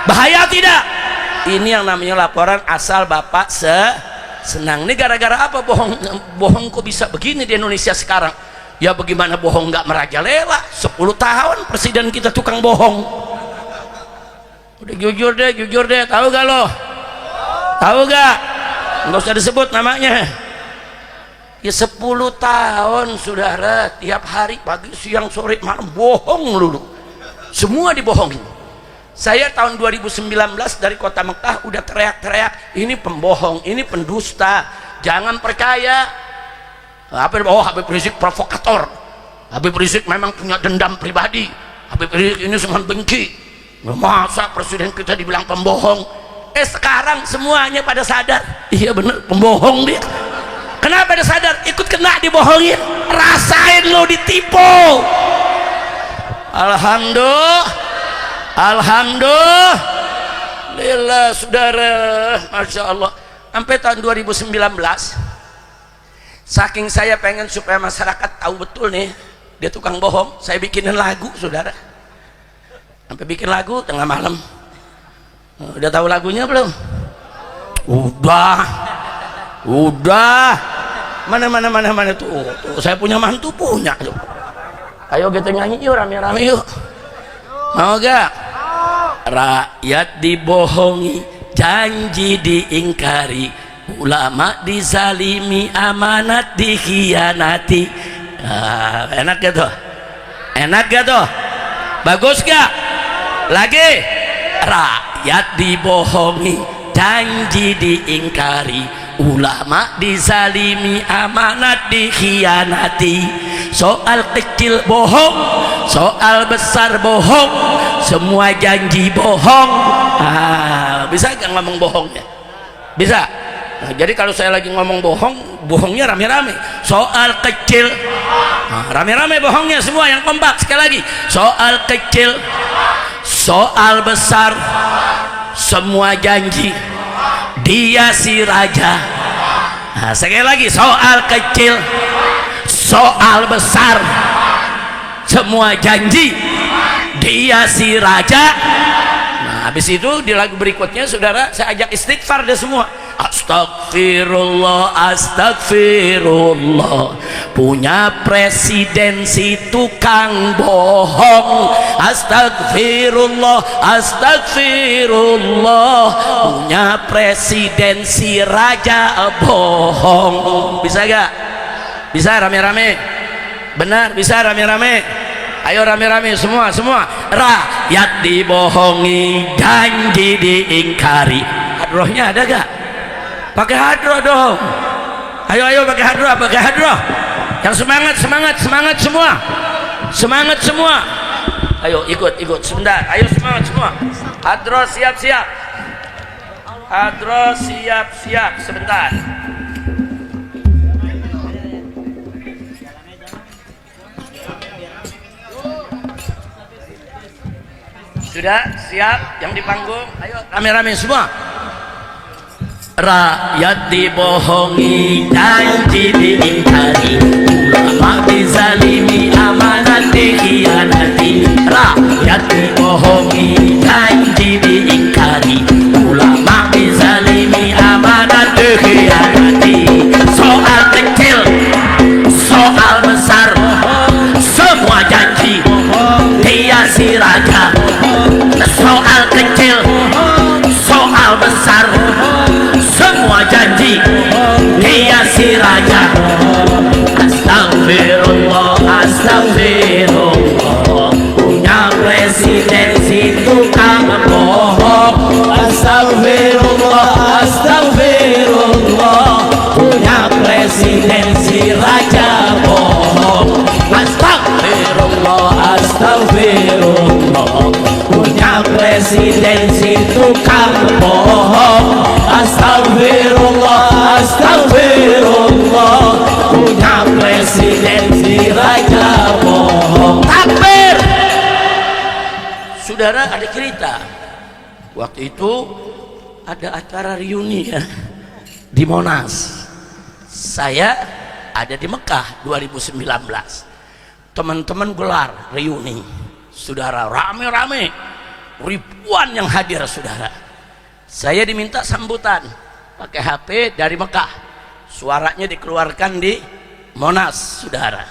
Bahaya tidak? Ini yang namanya laporan asal Bapak senang. Ini gara-gara apa bohong? Bohong kok bisa begini di Indonesia sekarang? Ya bagaimana bohong nggak merajalela? 10 tahun presiden kita tukang bohong. Udah jujur deh, tahu gak lo? Tahu gak? Nggak usah disebut namanya. Ya 10 tahun, saudara, tiap hari pagi, siang, sore, malam bohong dulu. Semua dibohongin. Saya tahun 2019 dari kota Mekah udah teriak-teriak, ini pembohong, ini pendusta, jangan percaya. Habib Rizik provokator, Habib Rizik memang punya dendam pribadi, Habib Rizik ini sangat benci. Masa presiden kita dibilang pembohong? Sekarang semuanya pada sadar, iya bener pembohong dia. Kenapa dia sadar? Ikut kena dibohongin, rasain lo ditipu. Alhamdulillah, saudara, Masya Allah. Sampai tahun 2019, saking saya pengen supaya masyarakat tahu betul nih dia tukang bohong, saya bikinin lagu, saudara. Sampai bikin lagu tengah malam. Udah tahu lagunya belum? Udah. Mana tuh saya punya mantu punya tuh. Ayo kita nyanyi yuk, rame-rame yuk. Mau gak? Rakyat dibohongi janji diingkari, ulama dizalimi, amanat dikhianati. Enak gak tuh? Enak gak tuh? Bagus gak? Lagi, rakyat dibohongi, janji diingkari, ulama dizalimi, amanat dikhianati. Soal kecil bohong, soal besar bohong, semua janji bohong. Bisa gak ngomong bohongnya? Bisa. Nah, jadi kalau saya lagi ngomong bohong, bohongnya rame-rame. Soal kecil, rame-rame bohongnya semua, yang kompak. Sekali lagi, soal kecil, soal besar, semua janji. Dia si raja. Nah, sekali lagi, soal kecil, soal besar, semua janji. Dia si raja. Nah, habis itu di lagu berikutnya, saudara, saya ajak istighfar deh semua. Astagfirullah, astagfirullah, punya presidensi tukang bohong. Astagfirullah, astagfirullah, punya presidensi raja bohong. Bisa gak? Bisa rame-rame? Benar, bisa rame-rame? Ayo rame-rame semua, semua. Rakyat dibohongi, janji diingkari. Hadrohnya ada gak? Pakai hadroh dong. Ayo, ayo pakai hadroh, pakai hadroh. Yang semangat, semangat, semangat semua. Semangat semua. Ayo ikut, ikut sebentar. Ayo semangat semua. Hadroh siap-siap. Hadroh siap-siap sebentar. Sudah siap yang di panggung? Ayo rame-rame semua. Rakyat dibohongi, janji diingkari, ulama dizalimi, amanat dikhianati. Rakyat dibohongi, janji diingkari, ulama dizalimi, amanat dikhianati. Soal kecil, soal besar, semua janji. Dia si raja. Soal kecil, soal besar, semua janji. Dia si raja. Astagfirullah, astagfirullah, punya presidensi tukang bohong. Astagfirullah, astagfirullah, punya presidensi raja bohong. Astagfirullah, astagfirullah, punya presidensi tukang bohong. Astagfirullah, astagfirullah, punya presidensi raja bohong. Takbir. Saudara, ada cerita. Waktu itu ada acara reuni ya, di Monas. Saya ada di Mekah 2019. Teman-teman gelar reuni, saudara, rame-rame, ribuan yang hadir, saudara. Saya diminta sambutan pakai HP dari Mekah, suaranya dikeluarkan di Monas, saudara.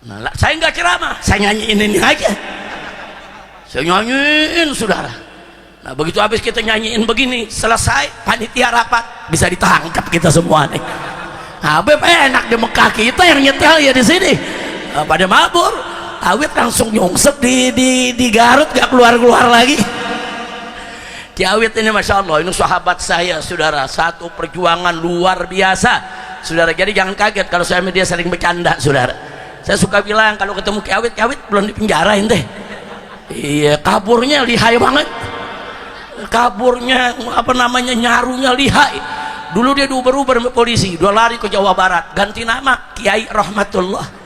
Nah, saya nggak ceramah, saya nyanyiin ini aja. Saya nyanyiin, saudara. Nah, begitu habis kita nyanyiin begini, selesai panitia rapat, bisa ditangkap kita semua nih. Habib enak di Mekah, kita yang nyetel ya di sini. Pada mabur, awit langsung nyungsep di Garut, gak keluar-keluar lagi. Ki Awit ini Masya Allah, ini sahabat saya, saudara, satu perjuangan luar biasa, saudara. Jadi jangan kaget kalau saya sama dia sering bercanda, saudara. Saya suka bilang kalau ketemu Ki Awit belum dipenjarain deh. Iya, kaburnya lihai banget. Kaburnya apa namanya, nyarunya lihai. Dulu dia berubah polisi, dia lari ke Jawa Barat, ganti nama Kiai Rahmatullah.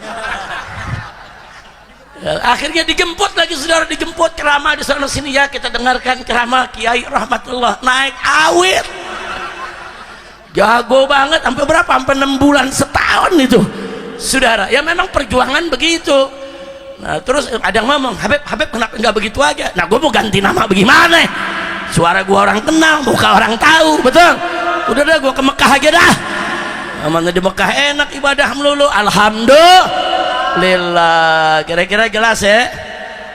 Akhirnya dijemput lagi, saudara, dijemput ceramah di sana sini, ya kita dengarkan ceramah Kiai Rahmatullah. Naik Awit, jago banget, sampai berapa, sampai 6 bulan, setahun itu, saudara. Ya memang perjuangan begitu. Nah, terus ada yang ngomong, Habib kenapa nggak begitu aja? Nah, gue mau ganti nama bagaimana? Suara gue orang kenal, muka orang tahu, betul. Udah dah, gue ke Mekah aja dah. Aman di Mekah enak, ibadah melulu, alhamdulillah. Kira-kira jelas ya.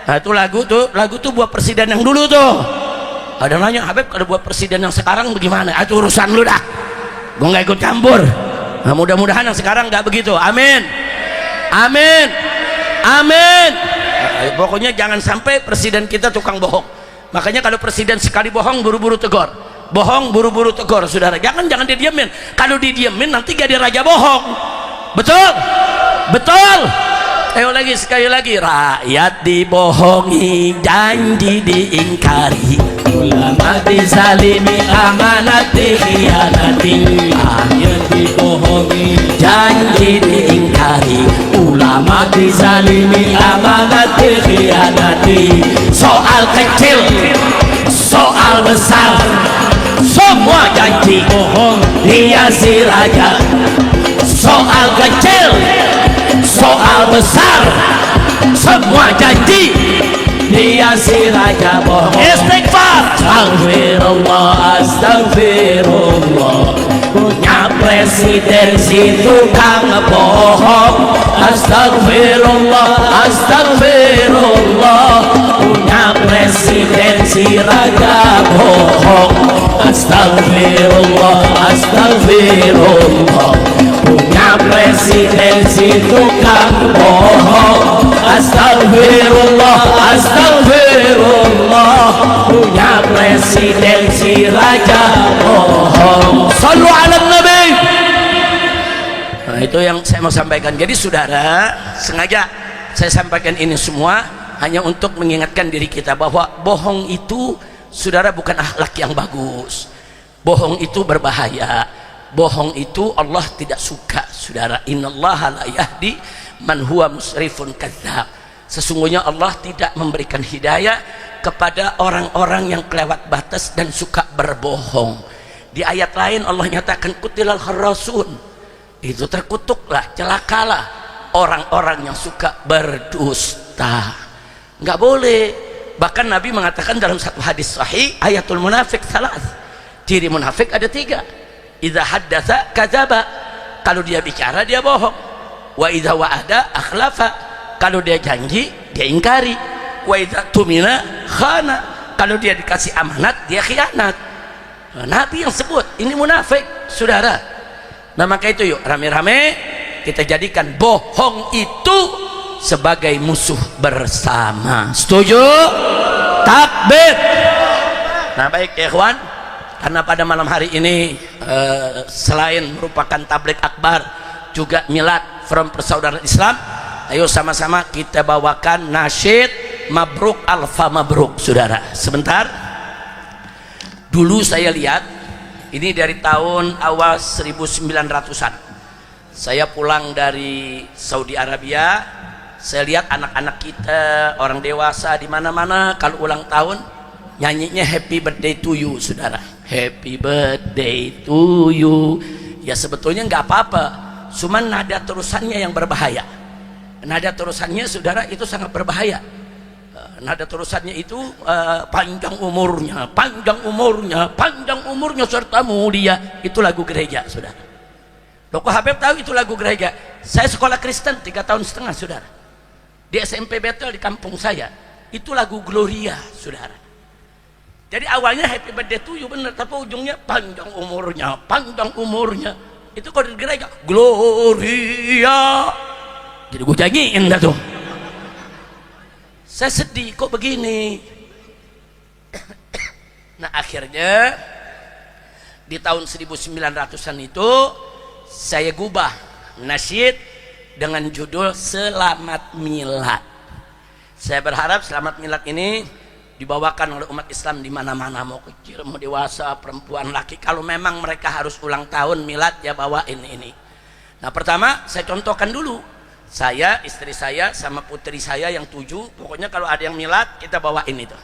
Nah, itu lagu tuh buat presiden yang dulu tuh. Ada nanya, Habib kalau buat presiden yang sekarang bagaimana? Itu urusan lu dah, gue nggak ikut campur. Nah, mudah-mudahan yang sekarang nggak begitu. Amin, amin, amin. Nah, pokoknya jangan sampai presiden kita tukang bohong. Makanya kalau presiden sekali bohong buru-buru tegur, bohong buru-buru tegur, saudara. Jangan didiemin. Kalau didiemin nanti jadi raja bohong. Betul, betul. Ayo lagi, sekali lagi. Rakyat dibohongi, janji diingkari, ulama dizalimi, amanat dikhianati. Rakyat dibohongi, janji diingkari, ulama dizalimi, amanat dikhianati. Soal kecil, soal besar, semua janji bohong hiasi raja. Soal kecil, soal besar, semua janji hiasi raja bohong. Istighfar. Astagfirullah, astagfirullah. Punya presiden si tukang bohong. Astagfirullah, astagfirullah. Punya presiden si raja bohong. Astagfirullah, astagfirullah. Punya presiden si tukang bohong. Astagfirullah, astagfirullah. Punya presiden si raja bohong. Sallu ala nabi. Nah, itu yang saya mau sampaikan. Jadi saudara, sengaja saya sampaikan ini semua hanya untuk mengingatkan diri kita bahwa bohong itu, saudara, bukan akhlak yang bagus. Bohong itu berbahaya. Bohong itu Allah tidak suka, saudara. Innallaha la yahdi man huwa musrifun kadzdzab. Sesungguhnya Allah tidak memberikan hidayah kepada orang-orang yang kelewat batas dan suka berbohong. Di ayat lain Allah nyatakan kutilal kharrasun. Itu terkutuklah, celakalah orang-orang yang suka berdusta. Nggak boleh. Bahkan Nabi mengatakan dalam satu hadis sahih, ayatul munafik salas. Ciri munafik ada 3. Idza haddatsa kadzaba, kalau dia bicara dia bohong. Wa idza wa'ada akhlafa, kalau dia janji dia ingkari. Wa idza tumina khana, kalau dia dikasih amanat dia khianat. Nah, Nabi yang sebut ini munafik, saudara. Nah, maka itu yuk rame-rame kita jadikan bohong itu sebagai musuh bersama. Setuju? Takbir. Nah, baik ya ikhwan, karena pada malam hari ini selain merupakan tabligh akbar juga milad from persaudaraan Islam, ayo sama-sama kita bawakan nasyid mabruk alfa mabruk, saudara. Sebentar, dulu saya lihat ini dari tahun awal 1900-an, saya pulang dari Saudi Arabia, saya lihat anak-anak kita, orang dewasa di mana-mana kalau ulang tahun nyanyinya happy birthday to you, saudara. Happy birthday to you. Ya sebetulnya nggak apa-apa, cuman nada terusannya yang berbahaya. Nada terusannya, saudara, itu sangat berbahaya. Nada terusannya itu panjang umurnya, panjang umurnya, panjang umurnya serta mulia. Itu lagu gereja, saudara. Loh, kok Habib tahu itu lagu gereja? Saya sekolah Kristen 3 tahun setengah, saudara. Di SMP Betel di kampung saya, itu lagu Gloria, saudara. Jadi awalnya happy birthday to you bener, tapi ujungnya panjang umurnya, panjang umurnya. Itu kalau di gereja Gloria. Jadi gue nyanyiin dah tuh. Saya sedih kok begini. Nah, akhirnya di tahun 1900-an itu saya gubah nasyid dengan judul Selamat Milad. Saya berharap Selamat Milad ini dibawakan oleh umat Islam di mana-mana, mau kecil, mau dewasa, perempuan, laki. Kalau memang mereka harus ulang tahun milad, ya bawain ini. Nah, pertama saya contohkan dulu. Saya, istri saya, sama putri saya yang 7, pokoknya kalau ada yang milad kita bawain itu.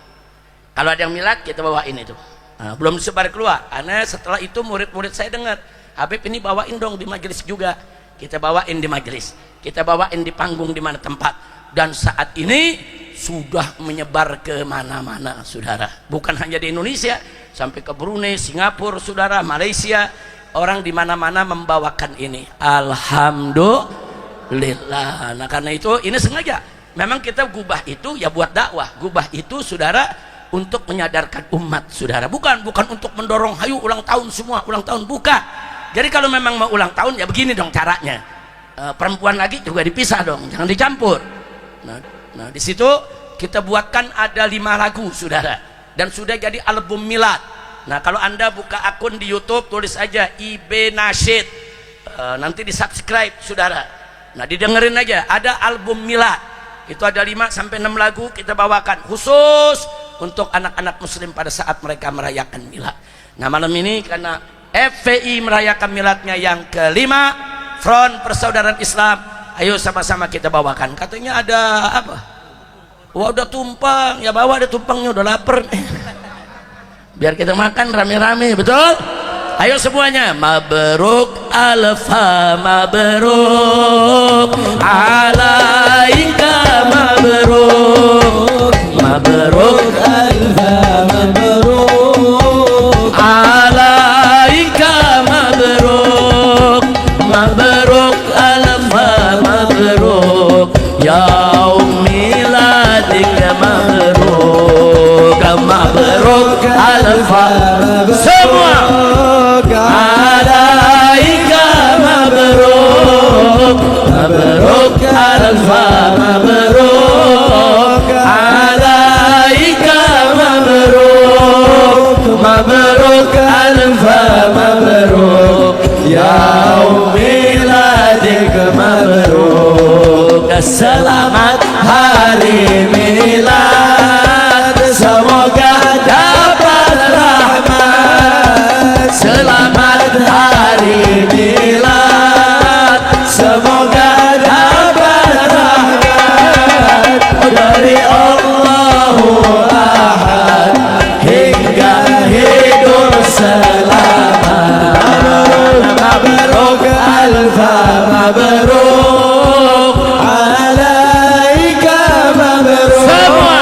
Kalau ada yang milad kita bawain itu. Nah, belum disebar keluar. Karena setelah itu murid-murid saya dengar, Habib ini bawain dong di majelis juga. Kita bawain di majelis, kita bawain di panggung di mana tempat. Dan saat ini sudah menyebar ke mana-mana, saudara. Bukan hanya di Indonesia, sampai ke Brunei, Singapura, saudara, Malaysia, orang di mana-mana membawakan ini. Alhamdulillah. Nah, karena itu ini sengaja. Memang kita gubah itu ya buat dakwah. Gubah itu, saudara, untuk menyadarkan umat, saudara. Bukan untuk mendorong hayu ulang tahun semua, ulang tahun, bukan. Jadi kalau memang mau ulang tahun ya begini dong caranya. Perempuan lagi juga dipisah dong, jangan dicampur. Nah di situ kita buatkan ada 5 lagu, saudara, dan sudah jadi album milad. Nah kalau anda buka akun di YouTube, tulis aja IB Nasyid, nanti di subscribe, saudara. Nah didengerin aja, ada album milad. Itu ada 5 sampai 6 lagu kita bawakan khusus untuk anak-anak muslim pada saat mereka merayakan milad. Nah malam ini karena FPI merayakan miladnya yang ke-5, Front Persaudaraan Islam, ayo sama-sama kita bawakan. Katanya ada apa? Wah udah tumpang, ya bawa, ada tumpangnya, udah lapar. Biar kita makan rame-rame, betul? Ayo semuanya, mabruk alfa mabruk alaika mabruk mabruk alfa mabruk alaika mabruk mabruk alfa mabruk yaum miladika mabruk mabruk alfa semua alaika mabruk mabruk alfa mabruk alaika mabruk mabruk alfa mabruk yaum miladik mabruk. Selamat hari milad, semoga dapat rahmat. Selamat hari milad, semoga dapat rahmat dari Allahu Ahad hingga hidup selamat. Mabruk alfa mabruk alaika mabruk semua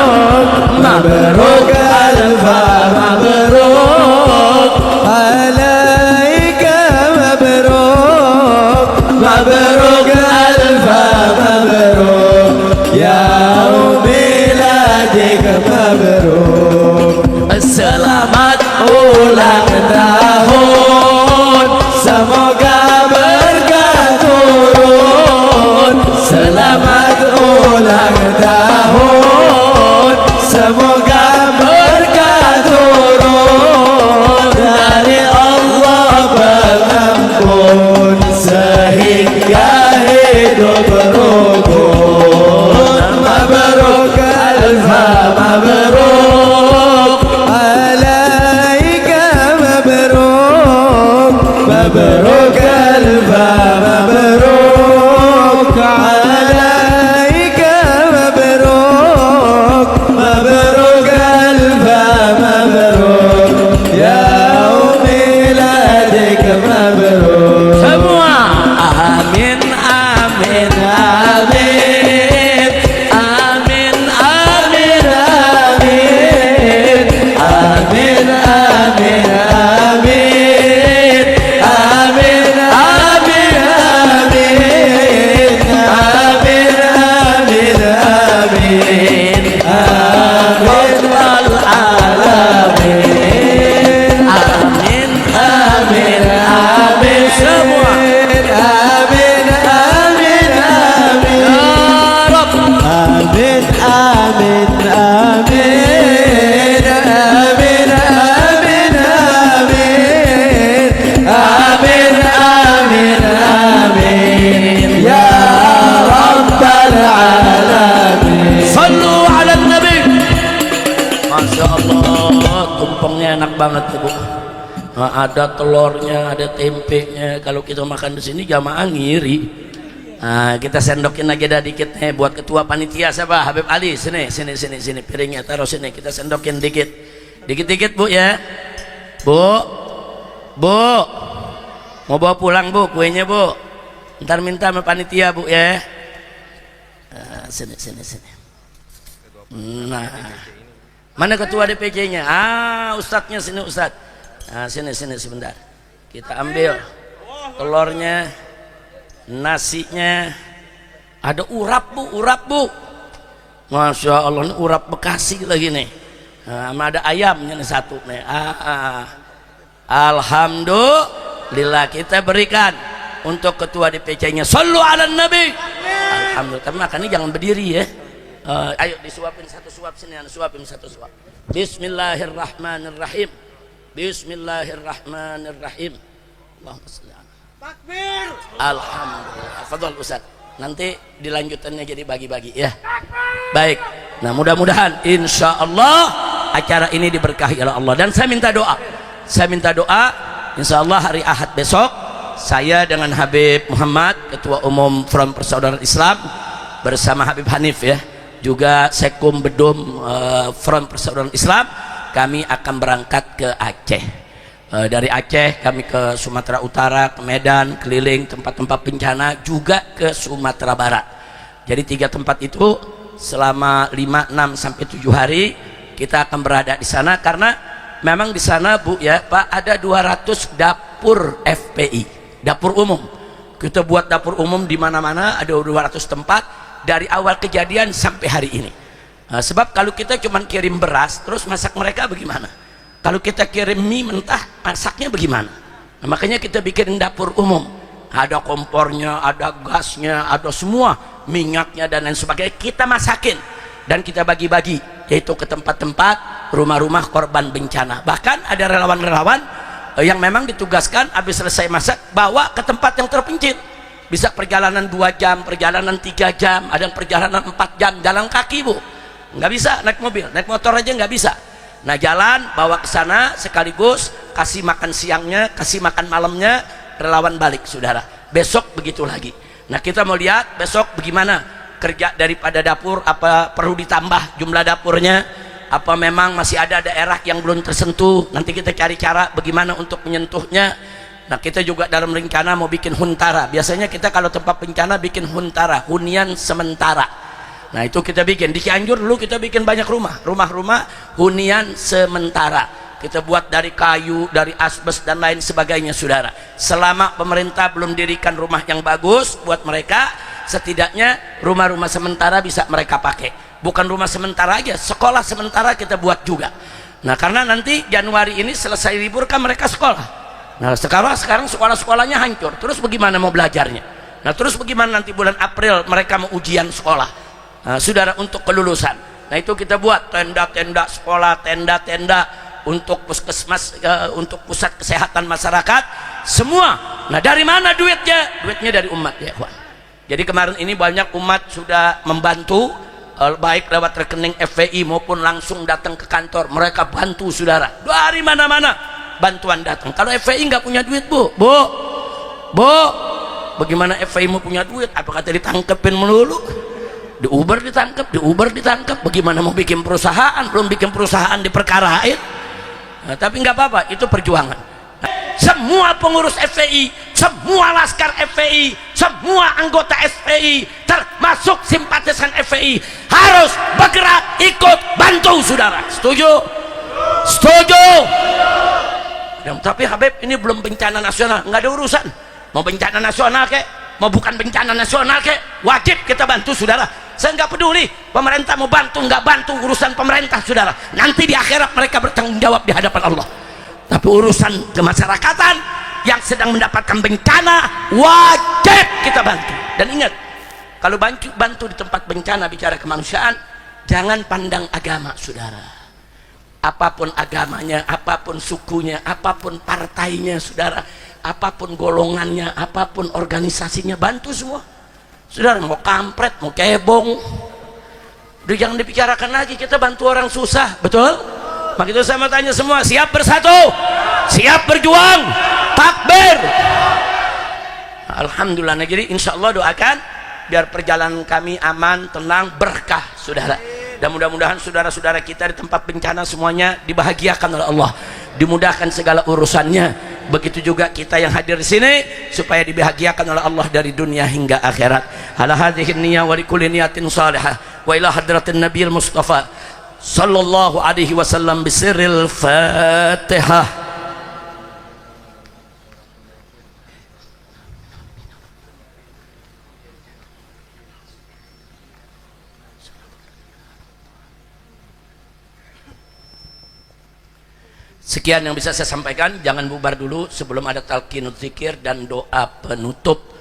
mabruk alfa mabruk alaika mabruk mabruk alfa mabruk yaum miladik mabruk. Selamat ulang tahun, semoga berkah turun. Selamat ulang tahun, semoga berkah turun dari Allah pengampun sehingga hidup rukun. Mabruk alfa mabruk alaika mabruk mabruk alfa mabruk alaika mabruk mabruk alfa mabruk yaum miladik mabruk. Semua amin amin amin amin amin amin amin amin amin amin amin amin amin amin amin wal alamin amin amin amin semua amin amin amin ya Rabb amin amin amin amin amin amin amin amin ya Rabbal alamin. Sallu ala nabi. Masya Allah, tumpengnya enak banget Bu. Nah, ada telurnya, ada tempenya. Kalau kita makan di sini jamaah ngiri. Nah, kita sendokin lagi dah dikit nih buat ketua panitia siapa? Habib Ali. Sini piringnya taruh sini. Kita sendokin dikit. Dikit-dikit Bu ya. Bu. Mau bawa pulang Bu kuenya Bu. Ntar minta sama panitia Bu ya. Nah, sini. Nah. Mana ketua DPC-nya? Ustadznya sini Ustadz. Nah, sini sebentar. Kita ambil telurnya, nasinya. Ada urap Bu. Masya Allah, ini urap Bekasi lagi nih. Nah, ada ayamnya nih satu nih. Alhamdulillah kita berikan untuk ketua DPC-nya. Shallu ala nabi. Alhamdulillah. Tapi makannya jangan berdiri ya. Ayo disuapin satu suap sini, suapin satu suap. Bismillahirrahmanirrahim. Bismillahirrahmanirrahim. Allahumma shalli ala. Takbir. Alhamdulillah. Fadhol Ustaz. Nanti dilanjutannya jadi bagi-bagi ya. Baik. Nah, mudah-mudahan insya Allah acara ini diberkahi oleh Allah. Dan saya minta doa. Saya minta doa insya Allah hari Ahad besok saya dengan Habib Muhammad, Ketua Umum Front Persaudaraan Islam, bersama Habib Hanif ya, juga Sekum Bedum Front Persaudaraan Islam, kami akan berangkat ke Aceh. Dari Aceh kami ke Sumatera Utara, ke Medan, keliling tempat-tempat bencana, juga ke Sumatera Barat. Jadi 3 tempat itu selama 5, 6 sampai 7 hari kita akan berada di sana, karena memang di sana Bu ya Pak ada 200 dapur FPI, dapur umum. Kita buat dapur umum di mana-mana, ada 200 tempat dari awal kejadian sampai hari ini. Sebab kalau kita cuma kirim beras terus masak mereka bagaimana? Kalau kita kirim mie mentah masaknya bagaimana? Nah, makanya kita bikin dapur umum, ada kompornya, ada gasnya, ada semua, minyaknya dan lain sebagainya, kita masakin dan kita bagi-bagi, yaitu ke tempat-tempat rumah-rumah korban bencana. Bahkan ada relawan-relawan yang memang ditugaskan habis selesai masak bawa ke tempat yang terpencil, bisa perjalanan 2 jam, perjalanan 3 jam, ada yang perjalanan 4 jam jalan kaki Bu, nggak bisa naik mobil, naik motor aja nggak bisa. Nah, jalan bawa ke sana sekaligus kasih makan siangnya, kasih makan malamnya, relawan balik saudara. Besok begitu lagi. Nah, kita mau lihat besok bagaimana kerja daripada dapur, apa perlu ditambah jumlah dapurnya, apa memang masih ada daerah yang belum tersentuh, nanti kita cari cara bagaimana untuk menyentuhnya. Nah, kita juga dalam rencana mau bikin huntara. Biasanya kita kalau tempat bencana bikin huntara, hunian sementara. Nah, itu kita bikin di Cianjur dulu, kita bikin banyak rumah-rumah hunian sementara. Kita buat dari kayu, dari asbes dan lain sebagainya saudara. Selama pemerintah belum dirikan rumah yang bagus buat mereka, setidaknya rumah-rumah sementara bisa mereka pakai. Bukan rumah sementara aja, sekolah sementara kita buat juga. Nah, karena nanti Januari ini selesai libur kan mereka sekolah. Nah, sekarang sekolah-sekolahnya hancur. Terus bagaimana mau belajarnya? Nah, terus bagaimana nanti bulan April mereka mau ujian sekolah? Nah, saudara, untuk kelulusan. Nah, itu kita buat tenda-tenda sekolah, tenda-tenda untuk puskesmas, untuk pusat kesehatan masyarakat, semua. Nah, dari mana duitnya? Duitnya dari umat ya, Pak. Jadi kemarin ini banyak umat sudah membantu, baik lewat rekening FPI maupun langsung datang ke kantor. Mereka bantu saudara. Dari mana-mana bantuan datang. Kalau FPI nggak punya duit Bu, bagaimana FPI mau punya duit? Apa kata ditangkepin melulu? Di Uber ditangkap, bagaimana mau bikin perusahaan? Belum bikin perusahaan diperkarain. Nah, tapi nggak apa-apa, itu perjuangan. Nah, semua pengurus FPI, semua laskar FPI, semua anggota FPI, termasuk simpatisan FPI, harus bergerak ikut bantu saudara. Setuju? Tapi Habib, ini belum bencana nasional, nggak ada urusan. Mau bencana nasional kek, mau bukan bencana nasional kek, wajib kita bantu saudara. Saya nggak peduli pemerintah mau bantu nggak bantu, urusan pemerintah saudara. Nanti di akhirat mereka bertanggung jawab di hadapan Allah. Tapi urusan kemasyarakatan yang sedang mendapatkan bencana wajib kita bantu. Dan ingat, kalau bantu di tempat bencana bicara kemanusiaan, jangan pandang agama saudara. Apapun agamanya, apapun sukunya, apapun partainya saudara, apapun golongannya, apapun organisasinya, bantu semua saudara. Mau kampret, mau cebong, udah jangan dibicarakan lagi, kita bantu orang susah, betul? Maka itu saya mau tanya semua, siap bersatu, siap berjuang, takbir. Alhamdulillah. Nah, jadi insya Allah doakan biar perjalanan kami aman, tenang, berkah saudara. Dan mudah-mudahan saudara-saudara kita di tempat bencana semuanya dibahagiakan oleh Allah, dimudahkan segala urusannya. Begitu juga kita yang hadir di sini supaya dibahagiakan oleh Allah dari dunia hingga akhirat. Ala hadhihi niyyah wa likulli niyatin salihah wa ila hadratin nabiyil mustafa sallallahu alaihi wasallam bisirril Fatihah. Sekian yang bisa saya sampaikan. Jangan bubar dulu sebelum ada talqinul zikir dan doa penutup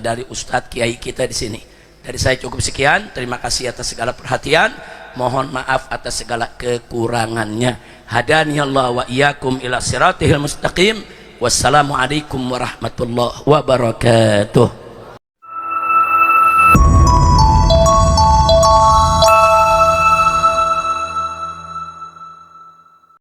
dari Ustadz Kiai kita di sini. Dari saya cukup sekian. Terima kasih atas segala perhatian. Mohon maaf atas segala kekurangannya. Hadani Allah wa iyyakum ila siratihil mustaqim. Wassalamualaikum warahmatullahi wabarakatuh.